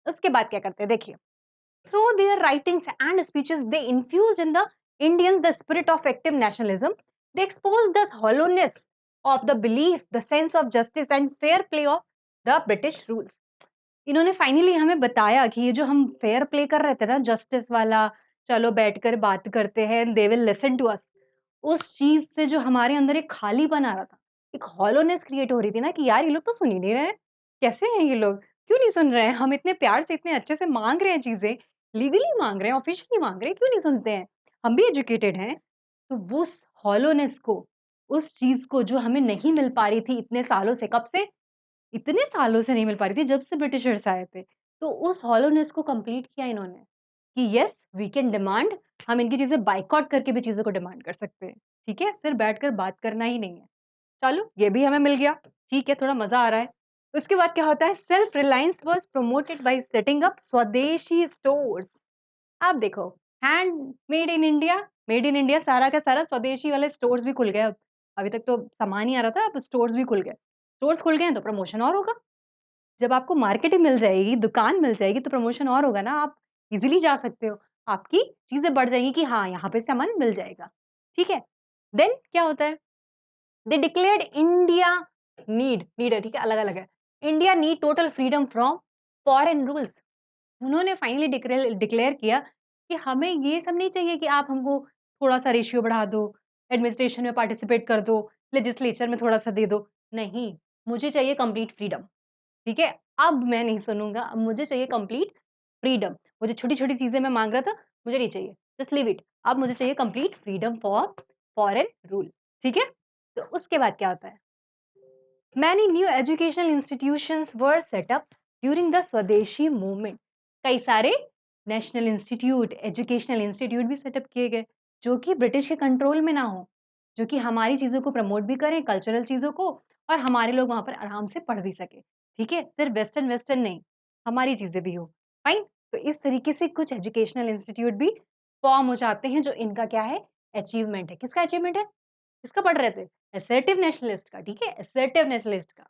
उसके बाद क्या करते हैं देखिए through their writings and speeches, they infused in the Indians the spirit of active nationalism. They exposed the hollowness of the belief, the sense of justice and fair play of the British rules. इन्होंने फाइनली हमें बताया कि ये जो हम फेयर प्ले कर रहे थे ना जस्टिस वाला, चलो बैठकर बात करते हैं, they will listen to us. उस चीज़ से जो हमारे अंदर एक खालीपन आ रहा था, एक हॉलोनेस क्रिएट हो रही थी ना कि यार ये लोग तो सुन ही नहीं रहे हैं। कैसे हैं ये लोग? क्यों नहीं सुन रहे हैं? हम इतने प्यार से, इतने अच्छे से माँग रहे हैं चीज़ें, लीगली माँग रहे हैं, ऑफिशियली माँग रहे हैं, क्यों नहीं सुनते हैं? हम भी एजुकेटेड हैं। तो वो उस हॉलोनेस को, उस चीज़ को जो हमें नहीं मिल पा रही थी इतने सालों से, कब से? इतने सालों से नहीं मिल पा रही थी जब से ब्रिटिशर्स आए थे। तो उस हॉलोनेस को कंप्लीट किया इन्होंने कि येस वी कैन डिमांड, हम इनकी चीज़ें बायकॉट करके भी चीज़ों को डिमांड कर सकते हैं। ठीक है? सिर्फ बैठकर बात करना ही नहीं है। चलो, ये भी हमें मिल गया, ठीक है, थोड़ा मज़ा आ रहा है। उसके बाद क्या होता है, self reliance was promoted by setting up स्वदेशी स्टोर्स। अब देखो, हैंड मेड इन इंडिया सारा का सारा स्वदेशी वाले स्टोर्स भी खुल गए अब। अभी तक तो सामान ही आ रहा था, अब स्टोर्स भी खुल गए। स्टोर्स खुल गए हैं तो प्रमोशन और होगा। जब आपको मार्केट ही मिल जाएगी, दुकान मिल जाएगी तो प्रमोशन और होगा ना, आप इज़िली जा सकते हो। आपकी चीज़ें बढ़ जाएँगी कि हाँ, यहाँ पे सामान मिल जाएगा। ठीक है? देन क्या होता है, दे डिक्लेयर्ड इंडिया नीड है, ठीक है? अलग-अलग है। India need total freedom from foreign rules. उन्होंने फाइनली डिक्लेयर किया कि हमें ये सब नहीं चाहिए कि आप हमको थोड़ा-सा रेशियो बढ़ा दो, एडमिनिस्ट्रेशन में पार्टिसिपेट कर दो, लेजिस्लेचर में थोड़ा-सा दे दो। नहीं, मुझे चाहिए कंप्लीट फ्रीडम, ठीक है? अब मैं नहीं सुनूँगा, अब मुझे चाहिए कंप्लीट फ्रीडम। वो जो छोटी-छोटी चीज़ें मैं माँग रहा था, मुझे नहीं चाहिए, जस्ट लीव इट। अब मुझे चाहिए complete freedom for foreign rule, ठीक है? तो उसके बाद क्या होता है, Many new educational institutions were set up during the स्वदेशी मूवमेंट। कई सारे नेशनल इंस्टीट्यूट, एजुकेशनल इंस्टीट्यूट भी सेटअप किए गए, जो कि ब्रिटिश के कंट्रोल में ना हो, जो कि हमारी चीज़ों को प्रमोट भी करें, कल्चरल चीज़ों को, और हमारे लोग वहाँ पर आराम से पढ़ भी सकें। ठीक है? सिर्फ वेस्टर्न वेस्टर्न नहीं, हमारी चीज़ें भी हो। फाइन? तो इस तरीके से कुछ एजुकेशनल इंस्टीट्यूट भी फॉर्म हो जाते हैं, जो इनका क्या है? अचीवमेंट है। किसका अचीवमेंट है? किसका पढ़ रहे थे? असर्टिव नेशनलिस्ट का, ठीक है? असर्टिव नेशनलिस्ट का।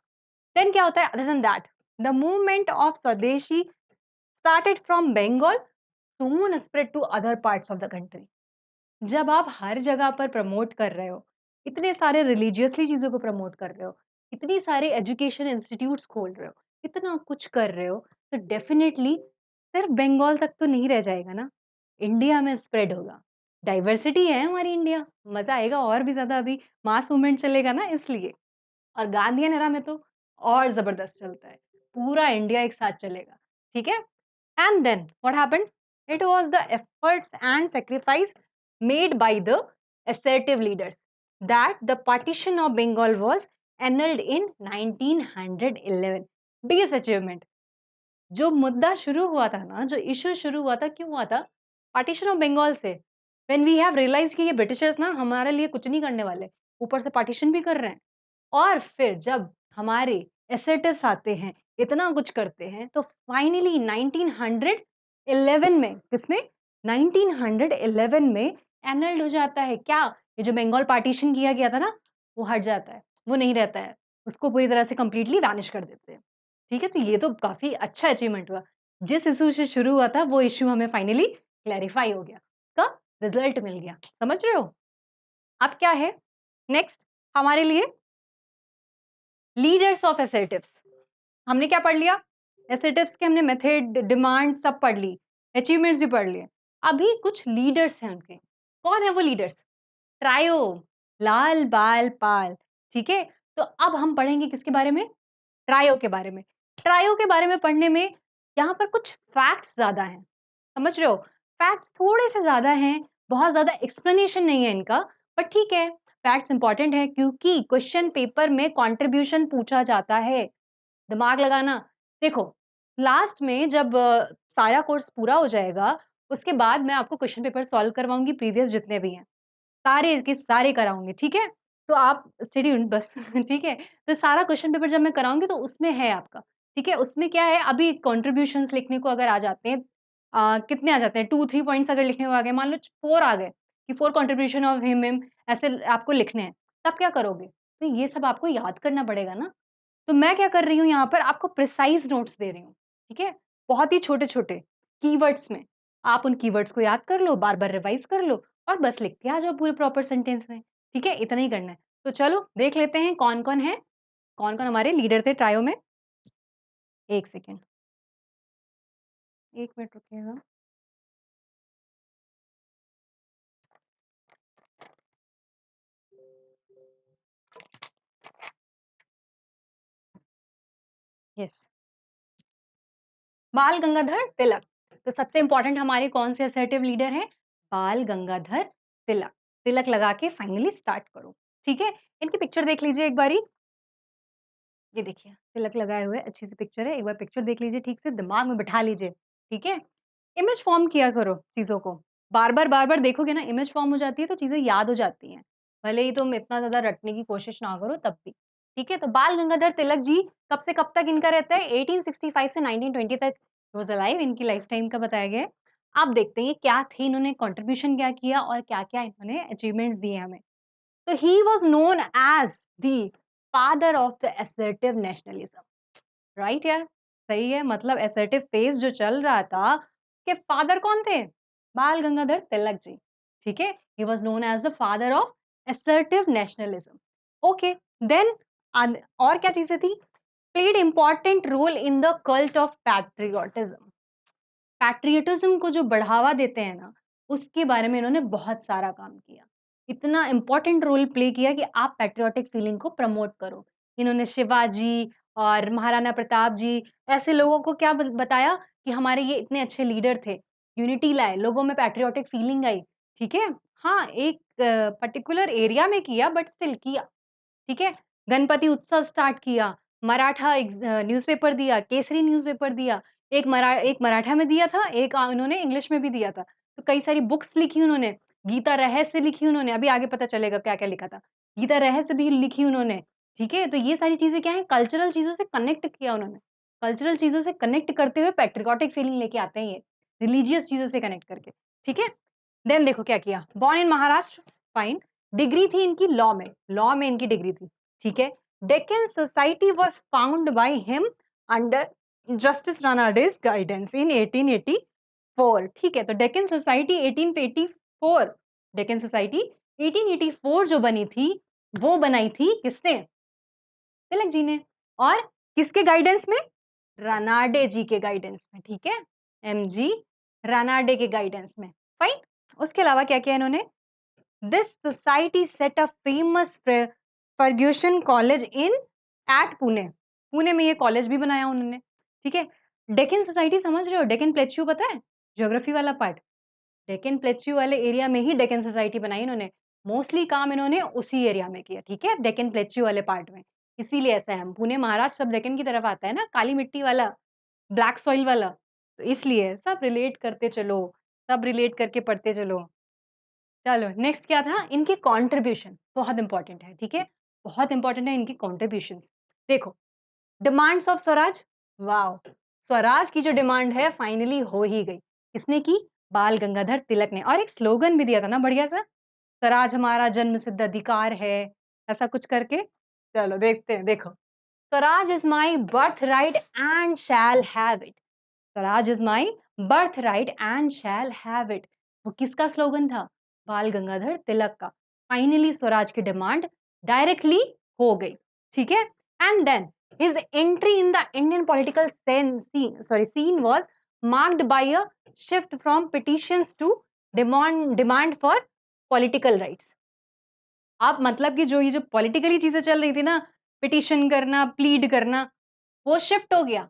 देन क्या होता है, other than that, the movement of swadeshi started from Bengal, soon spread to other parts of the country. जब आप हर जगह पर प्रमोट कर रहे हो, इतने सारे रिलीजियसली चीज़ों को प्रमोट कर रहे हो, इतनी सारे एजुकेशन इंस्टीट्यूट्स खोल रहे हो, इतना कुछ कर रहे हो, तो डेफिनिटली सिर्फ बंगाल तक तो नहीं रह जाएगा ना, इंडिया में स्प्रेड होगा। डाइवर्सिटी है हमारी इंडिया, मज़ा आएगा और भी ज़्यादा, अभी मास मूवमेंट चलेगा ना इसलिए। और गांधीयन एरा में तो और ज़बरदस्त चलता है, पूरा इंडिया एक साथ चलेगा, ठीक है? And then what happened? It was the efforts and sacrifice made by the assertive leaders that the partition of Bengal was annulled in 1911. Biggest achievement. जो मुद्दा शुरू हुआ था ना, जो इश्यू शुरू हुआ था, क्यों हुआ था? पार्टीशन ऑफ बंगाल से। व्हेन वी हैव रियलाइज्ड कि ये ब्रिटिशर्स ना हमारे लिए कुछ नहीं करने वाले, ऊपर से पार्टीशन भी कर रहे हैं। और फिर जब हमारे एसेटिव्स आते हैं, इतना कुछ करते हैं, तो फाइनली 1911 में, किसमें? 1911 में एनल्ड हो जाता है क्या? ये जो बंगाल पार्टीशन किया गया था ना, वो हट जाता है, वो नहीं रहता है। उसको पूरी तरह से कंप्लीटली वैनिश कर देते हैं। ठीक है? तो ये तो काफ़ी अच्छा अचीवमेंट हुआ। जिस इश्यू से शुरू हुआ था, वो इश्यू हमें फाइनली क्लैरिफाई हो गया। का रिज़ल्ट मिल गया। समझ रहे हो? अब क्या है? नेक्स्ट हमारे लिए लीडर्स ऑफ एसेटिव्स। हमने क्या पढ़ लिया? एसेटिव्स के हमने मेथड, डिमांड सब पढ़ ली, अचीवमेंट्स भी पढ़ लिए। अभी कुछ लीडर्स हैं उनके। कौन है वो लीडर्स? ट्रायो, लाल, बाल, पाल, ठीक है? तो अब हम पढ़ेंगे किसके बारे में? ट्रायो के बारे में। ट्रायो के बारे में पढ़ने में यहाँ पर कुछ फैक्ट्स ज़्यादा हैं, समझ रहे हो? फैक्ट्स थोड़े-से ज़्यादा हैं, बहुत ज़्यादा एक्सप्लेनेशन नहीं है इनका, बट ठीक है, फैक्ट्स इम्पोर्टेंट है क्योंकि क्वेश्चन पेपर में कंट्रीब्यूशन पूछा जाता है। दिमाग लगाना। देखो, लास्ट में जब सारा कोर्स पूरा हो जाएगा, उसके बाद मैं आपको क्वेश्चन पेपर सॉल्व करवाऊँगी प्रीवियस जितने भी हैं। सारे के सारे कराऊँगी, ठीक है? तो आप स्टे ट्यून्ड बस, ठीक है? तो सारा क्वेश्चन पेपर जब मैं कराऊँगी तो उसमें है आपका, ठीक है? उसमें क्या है, अभी कंट्रीब्यूशंस लिखने को अगर आ जाते हैं, कितने आ जाते हैं, 2-3 पॉइंट्स अगर लिखने को आ गए, मान लो 4 आ गए कि 4 कंट्रीब्यूशन ऑफ हिम ऐसे आपको लिखने हैं, तब क्या करोगे? तो ये सब आपको याद करना पड़ेगा ना। तो मैं क्या कर रही हूँ यहाँ पर, आपको प्रिसाइज़ नोट्स दे रही हूँ, ठीक है? बहुत ही छोटे-छोटे कीवर्ड्स में। आप उन कीवर्ड्स को याद कर लो, बार-बार रिवाइज़ कर लो और बस लिख के आ जाओ पूरे प्रॉपर सेंटेंस में, ठीक है? इतना ही करना है। तो चलो देख लेते हैं कौन-कौन है, कौन-कौन हमारे लीडर थे ट्रायो में। 1 सेकंड, 1 मिनट रुकिएगा। यस, बाल गंगाधर तिलक। तो सबसे इम्पोर्टेंट हमारे कौन से असर्टिव लीडर हैं? बाल गंगाधर तिलक। तिलक लगा के फाइनली स्टार्ट करो, ठीक है? इनकी पिक्चर देख लीजिए एक बारी। ये देखिए, तिलक लगाए हुए अच्छी सी पिक्चर है। एक बार पिक्चर देख लीजिए ठीक से, दिमाग में बिठा लीजिए, ठीक है? इमेज फ़ॉर्म किया करो चीज़ों को। बार-बार, बार-बार देखोगे ना, इमेज फ़ॉर्म हो जाती है तो चीज़ें याद हो जाती हैं। भले ही तुम इतना ज़्यादा रटने की कोशिश ना करो तब भी। ठीक है? तो बाल गंगाधर तिलक जी कब से कब तक इनका रहता है? 1865 से 1920 तक ही वाज़ अलाइव, इनकी लाइफ टाइम का बताया गया है। अब देखते हैं ये क्या थे, इन्होंने कंट्रीब्यूशन क्या किया और क्या-क्या इन्होंने अचीवमेंट्स दिए हमें। तो he was known as the father of the assertive nationalism. Right यार, सही है, मतलब असर्टिव फेज़ जो चल रहा था, के फादर कौन थे? बाल गंगाधर तिलक जी, ठीक है? He was known as the father of assertive nationalism. Okay, then और क्या चीज़ें थी? Played important role in the cult of patriotism. Patriotism को जो बढ़ावा देते हैं ना, उसके बारे में इन्होंने बहुत सारा काम किया। इतना इम्पोर्टेंट रोल प्ले किया कि आप पैट्रियोटिक फीलिंग को प्रमोट करो। इन्होंने शिवाजी और महाराणा प्रताप जी, ऐसे लोगों को क्या बताया कि हमारे ये इतने अच्छे लीडर थे। यूनिटी लाए, लोगों में पैट्रियोटिक फीलिंग आई, ठीक है? हाँ, एक पर्टिकुलर एरिया में किया बट स्टिल किया। ठीक है? गणपति उत्सव स्टार्ट किया, मराठा न्यूज़पेपर दिया, केसरी न्यूज़पेपर दिया, एक मराठा में दिया था, एक इन्होंने इंग्लिश में भी दिया था। तो कई सारी बुक्स लिखी उन्होंने, गीता रहस्य लिखी उन्होंने, अभी आगे पता चलेगा क्या-क्या लिखा था। गीता रहस्य भी लिखी उन्होंने, ठीक है? तो ये सारी चीज़ें क्या हैं, कल्चरल चीज़ों से कनेक्ट किया उन्होंने। कल्चरल चीज़ों से कनेक्ट करते हुए पैट्रियोटिक फीलिंग लेके आते हैं ये, रिलीजियस चीज़ों से कनेक्ट करके, ठीक है? देन देखो क्या किया, born in Maharashtra, fine. Degree थी इनकी लॉ में इनकी डिग्री थी, ठीक है? Deccan society was found by him under justice Ranade's guidance in 1884, ठीक है? तो डेक्कन सोसाइटी 1884, डेक्कन सोसाइटी 1884 जो बनी थी, वो बनाई थी किसने? तिलक जी ने। और किसके गाइडेंस में? रानाडे जी के गाइडेंस में, ठीक है? एमजी रानाडे के गाइडेंस में, फाइन। उसके अलावा क्या किया इन्होंने? This society set a famous Ferguson College in at Pune. Pune में ये कॉलेज भी बनाया उन्होंने, ठीक है? डेक्कन सोसाइटी समझ रहे हो? डेक्कन प्लेट्यू पता है? ज्योग्राफी वाला पार्ट। डेक्कन प्लेट्यू वाले एरिया में ही डेक्कन सोसाइटी बनाई इन्होंने। मोस्टली काम इन्होंने उसी एरिया में किया, ठीक है? डेक्कन प्लेट्यू वाले पार्ट में। इसीलिए ऐसा है। पुणे महाराष्ट्र सब डेक्कन की तरफ आता है ना, काली मिट्टी वाला, ब्लैक सॉइल वाला। तो इसलिए सब रिलेट करते चलो, सब रिलेट करके पढ़ते चलो। चलो नेक्स्ट क्या था? इनकी कंट्रीब्यूशन बहुत इम्पोर्टेंट है, ठीक है? बहुत इम्पोर्टेंट है इनकी कंट्रीब्यूशंस। देखो, demands of Swaraj, wow! Swaraj की जो डिमांड है फाइनली हो ही गई। किसने की? बाल गंगाधर तिलक ने। और एक स्लोगन भी दिया था ना बढ़िया-सा, स्वराज हमारा जन्मसिद्ध अधिकार है, ऐसा कुछ करके। चलो देखते हैं, देखो। Swaraj is my birthright and shall have it. Swaraj is my birthright and shall have it. वो किसका स्लोगन था? बाल गंगाधर तिलक का। फाइनली स्वराज की डिमांड डायरेक्टली हो गई, ठीक है? And then his entry in the Indian political scene was marked by a shift from petitions to demand for political rights. आप मतलब कि जो ये जो पॉलिटिकली चीज़ें चल रही थी ना, पिटिशन करना, प्लीड करना, वो शिफ्ट हो गया।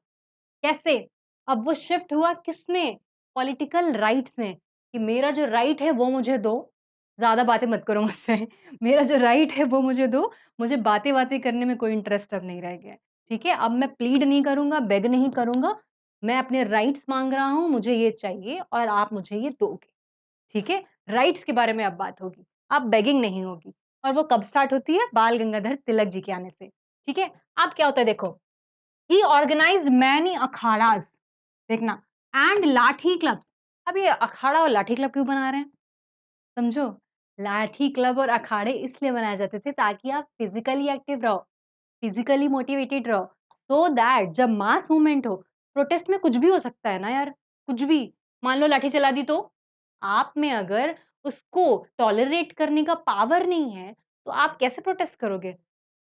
कैसे? अब वो शिफ्ट हुआ किसमें? पॉलिटिकल राइट्स में, कि मेरा जो राइट है वो मुझे दो, ज़्यादा बातें मत करो मुझसे। मेरा जो राइट है वो मुझे दो, मुझे बातें-वातें करने में कोई इंटरेस्ट अब नहीं रह गया है। ठीक है? अब मैं प्लीड नहीं करूँगा, बेग नहीं करूँगा, मैं अपने राइट्स माँग रहा हूँ, मुझे ये चाहिए और आप मुझे ये दोगे। ठीक है? राइट्स के बारे में अब बात होगी, अब बेगिंग नहीं होगी। और वो कब स्टार्ट होती है? बाल गंगाधर तिलक जी के आने से। ठीक है? अब क्या होता है देखो, He organized many अखाड़ास, देखना, एंड लाठी क्लब्स। अब ये अखाड़ा और लाठी क्लब क्यों बना रहे हैं? समझो, लाठी क्लब और अखाड़े इसलिए बनाए जाते थे ताकि आप फिजिकली एक्टिव रहो, फिजिकली मोटिवेटेड रहो, सो दैट जब मास मूवमेंट हो, प्रोटेस्ट में कुछ भी हो सकता है ना यार, कुछ भी। मान लो लाठी चला दी तो? आप में अगर उसको टॉलरेट करने का पावर नहीं है, तो आप कैसे प्रोटेस्ट करोगे?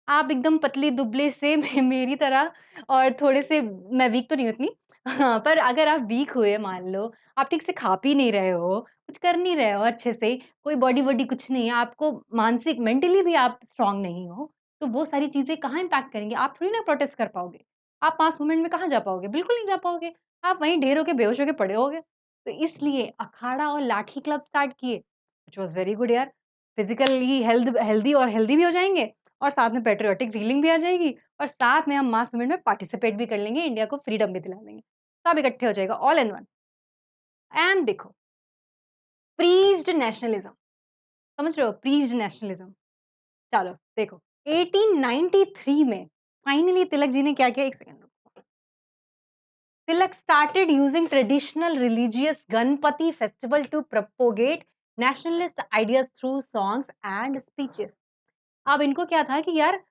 आप एकदम पतले-दुबले से मेरी तरह, और थोड़े से, मैं वीक तो नहीं हूँ इतनी। हाँ, पर अगर आप वीक हुए मान लो, आप ठीक से खा-पी नहीं रहे हो, कुछ कर नहीं रहे हो अच्छे से, कोई बॉडी-वॉडी कुछ नहीं है, आपको मानसिक मेंटली भी आप स्ट्रॉन्ग नहीं हो, तो वो सारी चीज़ें कहाँ इम्पैक्ट करेंगी? आप थोड़ी ना प्रोटेस्ट कर पाओगे। आप मास मूवमेंट में कहाँ जा पाओगे? बिल्कुल नहीं जा पाओगे। आप वहीं ढेर होके बेहोश होके पड़े रहोगे। तो इसलिए अखाड़ा और लाठी क्लब स्टार्ट किए, व्हिच वाज़ वेरी गुड यार। फिज़िकली हेल्दी और हेल्दी भी हो जाएँगे, और साथ में पैट्रियोटिक फीलिंग भी आ जाएगी, और साथ में हम मास मूवमेंट में पार्टिसिपेट भी कर लेंगे, इंडिया को फ्रीडम भी दिला देंगे। सब इकट्ठे हो जाएगा, ऑल इन वन। एंड देखो, प्रीज्ड नेशनलिज्म, समझ रहे हो? प्रीज्ड नेशनलिज्म। चलो देखो 1893 में फाइनली तिलक जी ने क्या किया, 1 सेकंड रुको। तिलक started using traditional religious Ganpati festival to propagate nationalist ideas through songs and speeches. अब इनको क्या था कि यार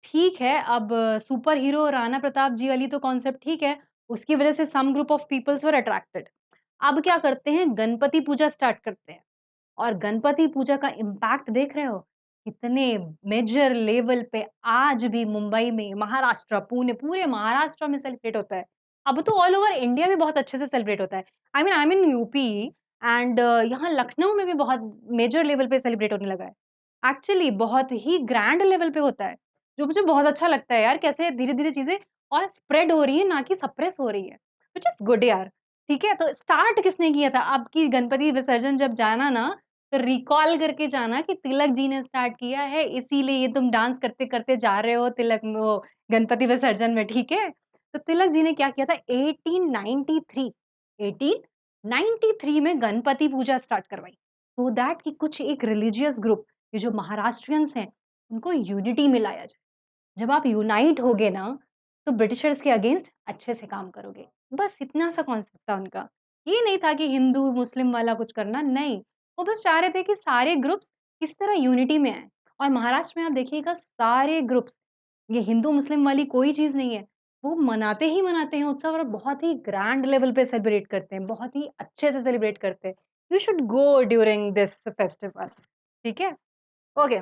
ठीक है, अब सुपर हीरो राणा प्रताप जी वाली तो कॉन्सेप्ट ठीक है, उसकी वजह से some group of peoples were attracted. अब क्या करते हैं, गणपति पूजा स्टार्ट करते हैं। और गणपति पूजा का इम्पैक्ट देख रहे हो? कितने मेजर लेवल पे आज भी मुंबई में, महाराष्ट्र, पुणे, पूरे महाराष्ट्र में सेलिब्रेट होता है। अब तो ऑल ओवर इंडिया में बहुत अच्छे से सेलिब्रेट होता है। I am in UP and यहाँ लखनऊ में भी बहुत मेजर लेवल पे सेलिब्रेट होने लगा है। एक्चुअली बहुत ही ग्रैंड लेवल पे होता है, जो मुझे बहुत अच्छा लगता है यार, कैसे धीरे-धीरे चीज़ें और स्प्रेड हो रही है, ना कि सप्रेस हो रही है, व्हिच इज़ गुड यार। ठीक है? तो स्टार्ट किसने किया था? अब की गणपति विसर्जन जब जाना ना, तो रिकॉल करके जाना कि तिलक जी ने स्टार्ट किया है, इसीलिए ये तुम डांस करते-करते जा रहे हो तिलक वो गणपति विसर्जन में, ठीक है? तो तिलक जी ने क्या किया था 1893 में गणपति पूजा स्टार्ट करवाई। सो दैट कि कुछ एक रिलिजियस ग्रुप, ये जो महाराष्ट्रियंस हैं, उनको यूनिटी में लाया जाए। जब आप यूनाइट होगे ना, तो ब्रिटिशर्स के अगेंस्ट अच्छे से काम करोगे। बस इतना सा कॉन्सेप्ट था उनका। ये नहीं था कि हिंदू, मुस्लिम वाला कुछ करना, नहीं। वो बस चाह रहे थे कि सारे ग्रुप्स किस तरह यूनिटी में आएँ। और महाराष्ट्र में आप देखिएगा सारे ग्रुप्स, ये हिंदू, मुस्लिम वाली कोई चीज़ नहीं है। वो मनाते ही मनाते हैं उत्सव और बहुत ही ग्रैंड लेवल पे सेलिब्रेट करते हैं, बहुत ही अच्छे से सेलिब्रेट करते हैं। You should go during this festival, ठीक है? ओके।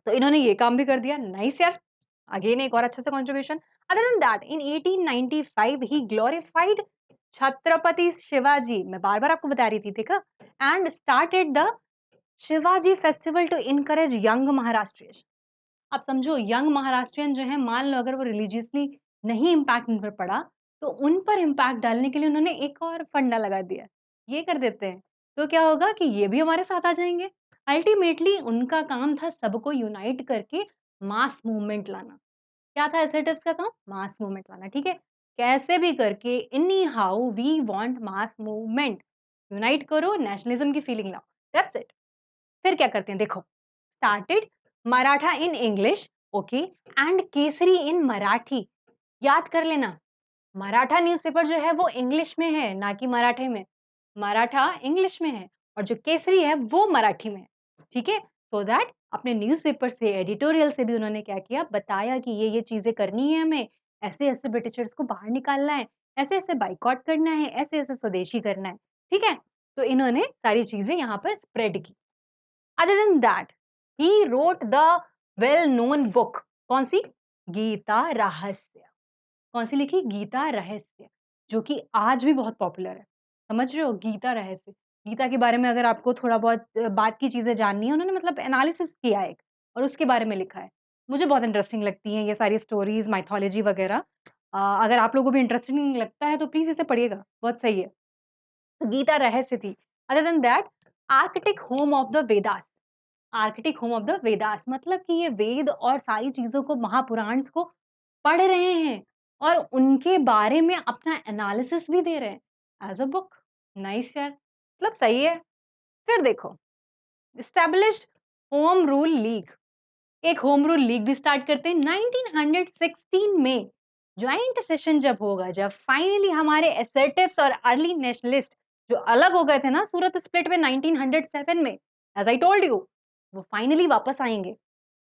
तो इन्होंने ये काम भी कर दिया, नाइस यार। अगेन एक और अच्छा सा contribution. Other than that in 1895 he glorified Chhatrapati Shivaji, मैं बार-बार आपको बता रही थी, देखा? And started the Shivaji festival to encourage young Maharashtrians. आप समझो यंग महाराष्ट्रियन जो हैं, मान लो अगर वो रिलीजियसली नहीं इम्पैक्ट उन पर पड़ा, तो उन पर इम्पैक्ट डालने के लिए उन्होंने एक और फंडा लगा दिया। ये कर देते हैं, तो क्या होगा कि ये भी हमारे साथ आ जाएँगे। अल्टीमेटली उनका काम था सबको यूनाइट करके मास मूवमेंट लाना। क्या था एसएटिव्स का काम? मास मूवमेंट लाना, ठीक है? कैसे भी करके anyhow we want mass movement. Unite करो, नेशनलिज्म की फीलिंग लाओ, दैट्स इट। फिर क्या करते हैं देखो, started Maratha in English, okay, and Kesari in Marathi. याद कर लेना, मराठा न्यूज़पेपर जो है वो इंग्लिश में है, ना कि मराठे में। मराठा इंग्लिश में है और जो केसरी है वो मराठी में है, ठीक है? सो दैट अपने न्यूज़पेपर से, एडिटोरियल से भी उन्होंने क्या किया, बताया कि ये चीज़ें करनी है हमें, ऐसे-ऐसे ब्रिटिशर्स को बाहर निकालना है, ऐसे-ऐसे बायकॉट करना है, ऐसे-ऐसे स्वदेशी करना है, ठीक है? तो इन्होंने सारी चीज़ें यहाँ पर स्प्रेड की। Other than that, he wrote the well-known book. कौन सी? गीता रहस्य। कौन सी लिखी? गीता रहस्य, जो कि आज भी बहुत पॉपुलर है। समझ रहे हो? गीता रहस्य। गीता के बारे में अगर आपको थोड़ा बहुत बात की चीज़ें जाननी है, उन्होंने मतलब एनालिसिस किया है एक और उसके बारे में लिखा है। मुझे बहुत इंटरेस्टिंग लगती हैं ये सारी स्टोरीज़, माइथोलॉजी वगैरह। अगर आप लोगों को भी इंटरेस्टिंग लगता है तो प्लीज़ इसे पढ़िएगा, बहुत सही है। तो गीता रहस्य थी। Other than that, Arctic home of the Vedas. Arctic home of the Vedas मतलब कि ये वेद और सारी चीज़ों को, महापुराण्स को पढ़ रहे हैं और उनके बारे में अपना एनालिसिस भी दे रहे हैं एज़ अ बुक। नाइस यार, मतलब सही है। फिर देखो, एस्टेब्लिश्ड होम रूल लीग। एक होम रूल लीग भी स्टार्ट करते हैं 1916 में। जॉइंट सेशन जब होगा, जब फाइनली हमारे एसर्टिव्स और अर्ली नेशनलिस्ट जो अलग हो गए थे ना सूरत स्प्लिट में 1907 में, एज़ आई टोल्ड यू, वो फाइनली वापस आएँगे।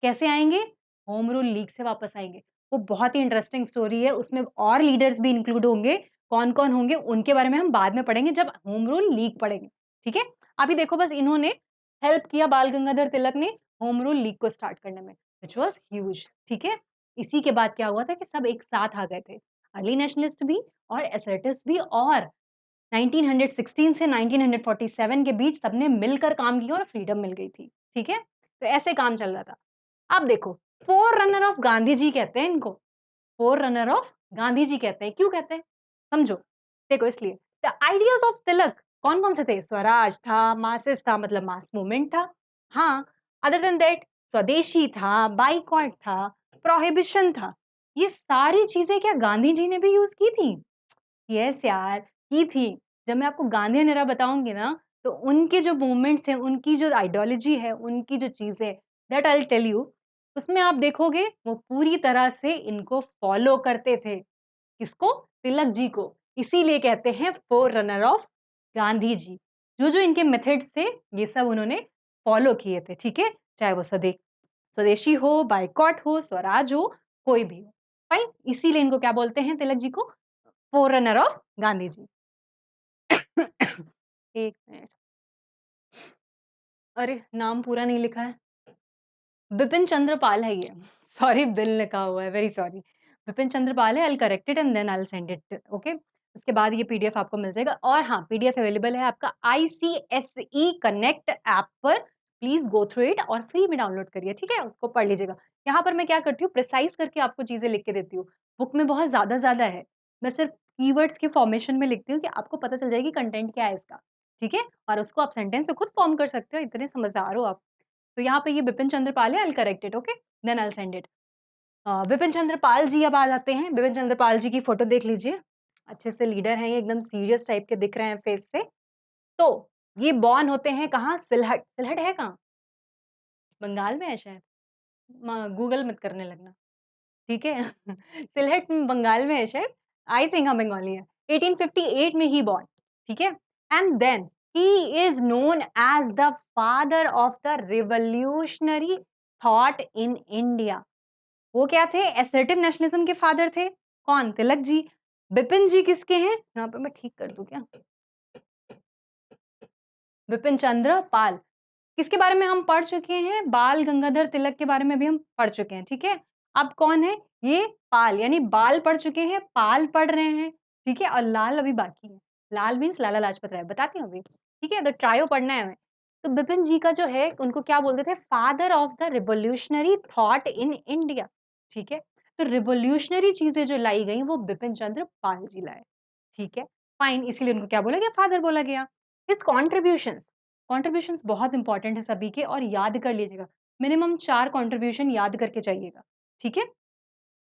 कैसे आएँगे? होम रूल लीग से वापस आएँगे। वो बहुत ही इंटरेस्टिंग स्टोरी है, उसमें और लीडर्स भी इंक्लूड होंगे। कौन-कौन होंगे उनके बारे में हम बाद में पढ़ेंगे जब होम रूल लीग पढ़ेंगे, ठीक है? अभी देखो बस इन्होंने हेल्प किया बाल गंगाधर तिलक ने होम रूल लीग को स्टार्ट करने में। व्हिच वाज़ ह्यूज, ठीक है? इसी के बाद क्या हुआ था कि सब एक साथ आ गए थे। अर्ली नेशनलिस्ट भी और असर्टिव्स भी और 1916 से 1947 के बीच सबने मिलकर काम किया और फ्रीडम मिल गई थी, ठीक है? तो ऐसे काम चल रहा था। अब देखो, फोररनर ऑफ गांधी जी कहते हैं इनको। फोररनर ऑफ गांधी जी कहते हैं, क्यों कहते हैं? समझो। देखो इसलिए, द आइडियाज़ ऑफ तिलक कौन-कौन से थे? स्वराज था, मासेस था मतलब मास मूवमेंट था। हाँ, अदर देन दैट स्वदेशी था, बायकॉट था, प्रोहिबिशन था। ये सारी चीज़ें क्या गांधी जी ने भी यूज़ की थी? यस यार, की थी। जब मैं आपको गांधी एरा बताऊँगी ना, तो उनके जो मूवमेंट्स हैं, उनकी जो आइडियोलॉजी है, उनकी जो चीज़ें that I will tell you. उसमें आप देखोगे वो पूरी तरह से इनको फॉलो करते थे। किसको? तिलक जी को। इसीलिए कहते हैं फोररनर ऑफ गांधी जी। जो-जो इनके मेथड्स थे, ये सब उन्होंने फॉलो किए थे, ठीक है? चाहे वो स्वदेशी हो, बायकॉट हो, स्वराज हो, कोई भी हो। फाइन? इसीलिए इनको क्या बोलते हैं तिलक जी को? फोररनर ऑफ गांधी जी। 1 मिनट। अरे! नाम पूरा नहीं लिखा है। बिपिन चंद्र पाल है ये। सॉरी बिल लिखा हुआ है, वेरी सॉरी। बिपिन चंद्र पाल है, I will correct it and then I will send it, okay? उसके बाद ये पीडीएफ आपको मिल जाएगा और हाँ, पीडीएफ अवेलेबल है आपका आईसीएसई कनेक्ट ऐप पर। प्लीज़ गो थ्रू इट और फ्री में डाउनलोड करिए, ठीक है? उसको पढ़ लीजिएगा। यहाँ पर मैं क्या करती हूँ, प्रिसाइज़ करके आपको चीज़ें लिख के देती हूँ। बुक में बहुत ज़्यादा है। मैं सिर्फ कीवर्ड्स के फॉर्मेशन में लिखती हूँ कि आपको पता चल जाए कि कंटेंट क्या है इसका, ठीक है? और उसको आप सेंटेंस में खुद फॉर्म कर सकते हो, इतने समझदार हो आप। तो यहाँ पे ये बिपिन चंद्र पाल है, I will correct it, okay? Then I will send it. Bipin Chandra Pal ji अब आ जाते हैं। बिपिन चंद्र पाल जी की फ़ोटो देख लीजिए। अच्छे से लीडर हैं ये, एकदम सीरियस टाइप के दिख रहे हैं फेस से। तो ये बॉर्न होते हैं कहाँ? सिलहट। सिलहट है कहाँ? बंगाल में है शायद। गूगल मत करने लगना, ठीक है? सिलहट बंगाल में है शायद। आई थिंक हाँ, बंगाली है। 1858 में ही बॉर्न, ठीक है? And then he is known as the father of the revolutionary thought in India. वो क्या थे? असर्टिव नेशनलिज़्म के फादर थे। कौन? तिलक जी। बिपिन जी किसके हैं? यहाँ पे मैं ठीक कर दूँ क्या? बिपिन चंद्र पाल। किसके बारे में हम पढ़ चुके हैं? बाल गंगाधर तिलक के बारे में भी हम पढ़ चुके हैं, ठीक है? अब कौन है? ये पाल यानी बाल पढ़ चुके हैं, पाल पढ़ रहे हैं, ठीक है? और लाल अभी बाकी है। लाल मीन्स लाला लाजपत राय, बताती हूँ अभी, ठीक है? तो ट्रायो पढ़ना है हमें। तो बिपिन जी का जो है उनको क्या बोलते थे? Father of the revolutionary thought in India, ठीक है? तो रिवॉल्यूशनरी चीज़ें जो लाई गई वो बिपिन चंद्र पाल जी लाए, ठीक है? फाइन, इसीलिए उनको क्या बोला गया? फादर बोला गया। हिज़ कंट्रीब्यूशंस बहुत इंपॉर्टेंट है सभी के और याद कर लीजिएगा। मिनिमम 4 कंट्रीब्यूशन याद करके जाइएगा, ठीक है?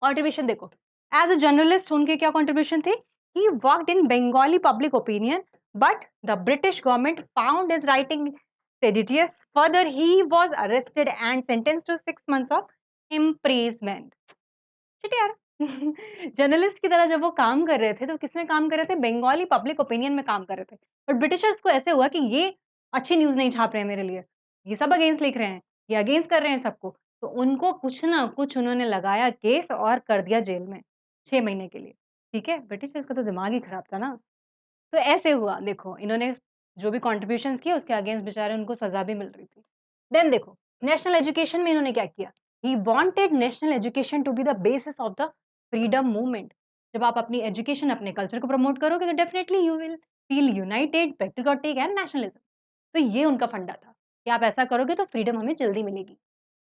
कंट्रीब्यूशन देखो, एज़ अ जर्नलिस्ट उनके क्या कंट्रीब्यूशन थे? He worked in Bengali public opinion but the British government found his writing seditious. Further he was arrested and sentenced to 6 months of imprisonment. Shit यार! जर्नलिस्ट की तरह जब वो काम कर रहे थे, तो किसमें काम कर रहे थे? बंगाली पब्लिक ओपिनियन में काम कर रहे थे। बट ब्रिटिशर्स को ऐसे हुआ कि ये अच्छी न्यूज़ नहीं छाप रहे हैं मेरे लिए, ये सब अगेंस्ट लिख रहे हैं, ये अगेंस्ट कर रहे हैं सबको। तो उनको कुछ ना कुछ उन्होंने लगाया केस और कर दिया जेल में 6 महीने के लिए, ठीक है? ब्रिटिशर्स का तो दिमाग ही खराब था ना। तो ऐसे हुआ देखो, इन्होंने जो भी कंट्रीब्यूशंस किए उसके अगेंस्ट बेचारे उनको सज़ा भी मिल रही थी। देन देखो, नेशनल एजुकेशन में इन्होंने क्या किया? He wanted national education to be the basis of the freedom movement. जब आप अपनी एजुकेशन, अपने कल्चर को प्रमोट करोगे तो definitely you will feel United, patriotic and nationalism. तो ये उनका फंडा था कि आप ऐसा करोगे तो फ्रीडम हमें जल्दी मिलेगी।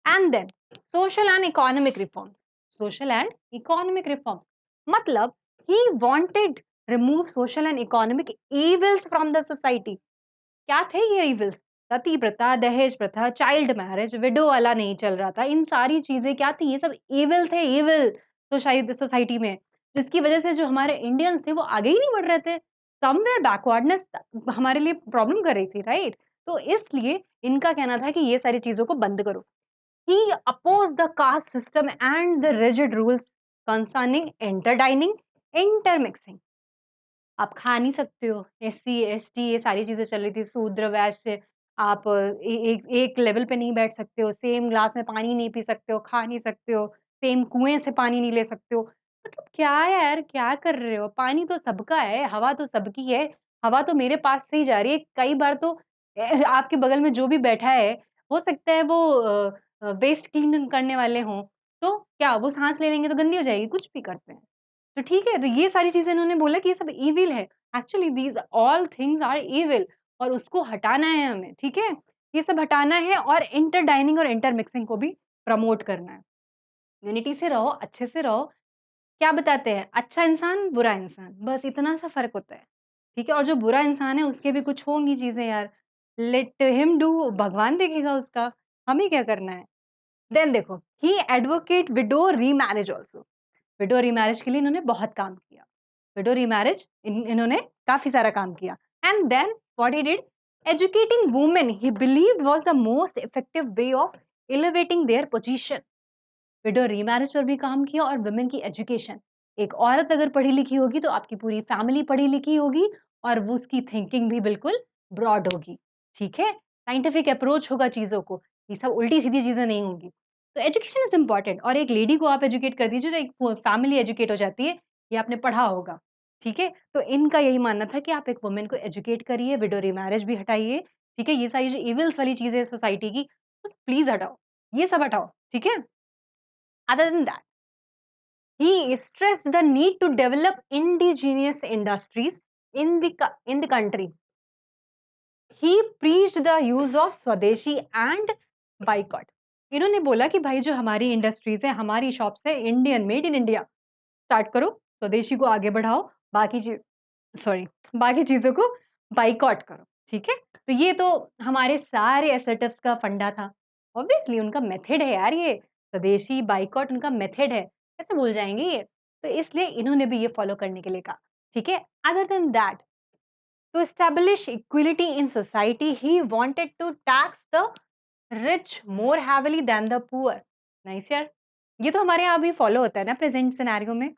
And then social and economic reforms. Social and economic reforms मतलब he wanted remove social and economic evils from the society. क्या थे ये इविल्स? सती प्रथा, दहेज प्रथा, चाइल्ड मैरिज, विडो वाला नहीं चल रहा था। इन सारी चीज़ें क्या थी? ये सब इविल थे, इविल सोसाइटी में। जिसकी वज़ह से जो हमारे इंडियंस थे वो आगे ही नहीं बढ़ रहे थे। समवेयर बैकवर्डनेस हमारे लिए प्रॉब्लम कर रही थी, राइट? तो इसलिए इनका कहना था कि ये सारी चीज़ों को बंद करो। He opposed the caste system and the rigid rules concerning interdining, intermixing. आप खा नहीं सकते हो, एससी, एसटी ये सारी चीज़ें चल रही थी, शूद्र, वैश्य, आप एक एक लेवल पे नहीं बैठ सकते हो, सेम ग्लास में पानी नहीं पी सकते हो, खा नहीं सकते हो, सेम कुएँ से पानी नहीं ले सकते हो। मतलब क्या यार, क्या कर रहे हो? पानी तो सबका है, हवा तो सबकी है, हवा तो मेरे पास से ही जा रही है। कई बार तो आपके बगल में जो भी बैठा है, हो सकता है वो वेस्ट क्लीन करने वाले हों, तो क्या वो साँस ले लेंगे तो गंदी हो जाएगी? कुछ भी करते हैं। तो ठीक है, तो ये सारी चीज़ें इन्होंने बोला कि ये सब इविल है। Actually these all things are evil और उसको हटाना है हमें, ठीक है? ये सब हटाना है और इंटरडाइनिंग और इंटरमिक्सिंग को भी प्रमोट करना है। यूनिटी से रहो, अच्छे से रहो। क्या बताते हैं? अच्छा इंसान, बुरा इंसान, बस इतना सा फ़र्क होता है, ठीक है? और जो बुरा इंसान है उसके भी कुछ होंगी चीज़ें यार, लेट हिम डू, भगवान देखेगा उसका, हमें क्या करना है? देन देखो, he advocate widow remarriage also. Widow remarriage के लिए इन्होंने बहुत काम किया। विडो रीमैरेज इन्होंने काफ़ी सारा काम किया। And then what he did? Educating women he believed was the most effective way of elevating their position. Widow remarriage पर भी काम किया और वुमेन की एजुकेशन। एक औरत अगर पढ़ी-लिखी होगी तो आपकी पूरी फैमिली पढ़ी-लिखी होगी और वो उसकी थिंकिंग भी बिल्कुल ब्रॉड होगी, ठीक है? साइंटिफिक अप्रोच होगा चीज़ों को, ये सब उल्टी-सीधी चीज़ें नहीं होंगी। तो एजुकेशन इज़ इम्पोर्टेंट और एक लेडी को आप एजुकेट कर दीजिए तो एक फ फैमिली एजुकेट हो जाती है, ये आपने पढ़ा होगा, ठीक है? तो इनका यही मानना था कि आप एक वुमन को एजुकेट करिए, विडो रीमैरिज भी हटाइए, ठीक है? ये सारी जो इविल्स वाली चीज़ें हैं सोसाइटी की, बस प्लीज़ हटाओ, ये सब हटाओ, ठीक है? Other than that, he stressed the need to develop indigenous industries in the country. He preached the use of स्वदेशी and boycott. इन्होंने बोला कि भाई जो हमारी इंडस्ट्रीज है, हमारी शॉप्स है, Indian made in India start करो, स्वदेशी को आगे बढ़ाओ, बाकी चीज सॉरी बाकी चीज़ों को बायकॉट करो, ठीक है? तो ये तो हमारे सारे एसेटिव्स का फंडा था। ऑब्वियसली उनका मेथड है यार ये, स्वदेशी बायकॉट उनका मेथड है, कैसे भूल जाएँगे ये? तो इसलिए इन्होंने भी ये फॉलो करने के लिए कहा, ठीक है? Other than that, to establish equality in society, he wanted to tax the rich more heavily than the poor. Nice यार। ये तो हमारे यहाँ भी फॉलो होता है ना प्रेज़ेंट सिनेरियो में।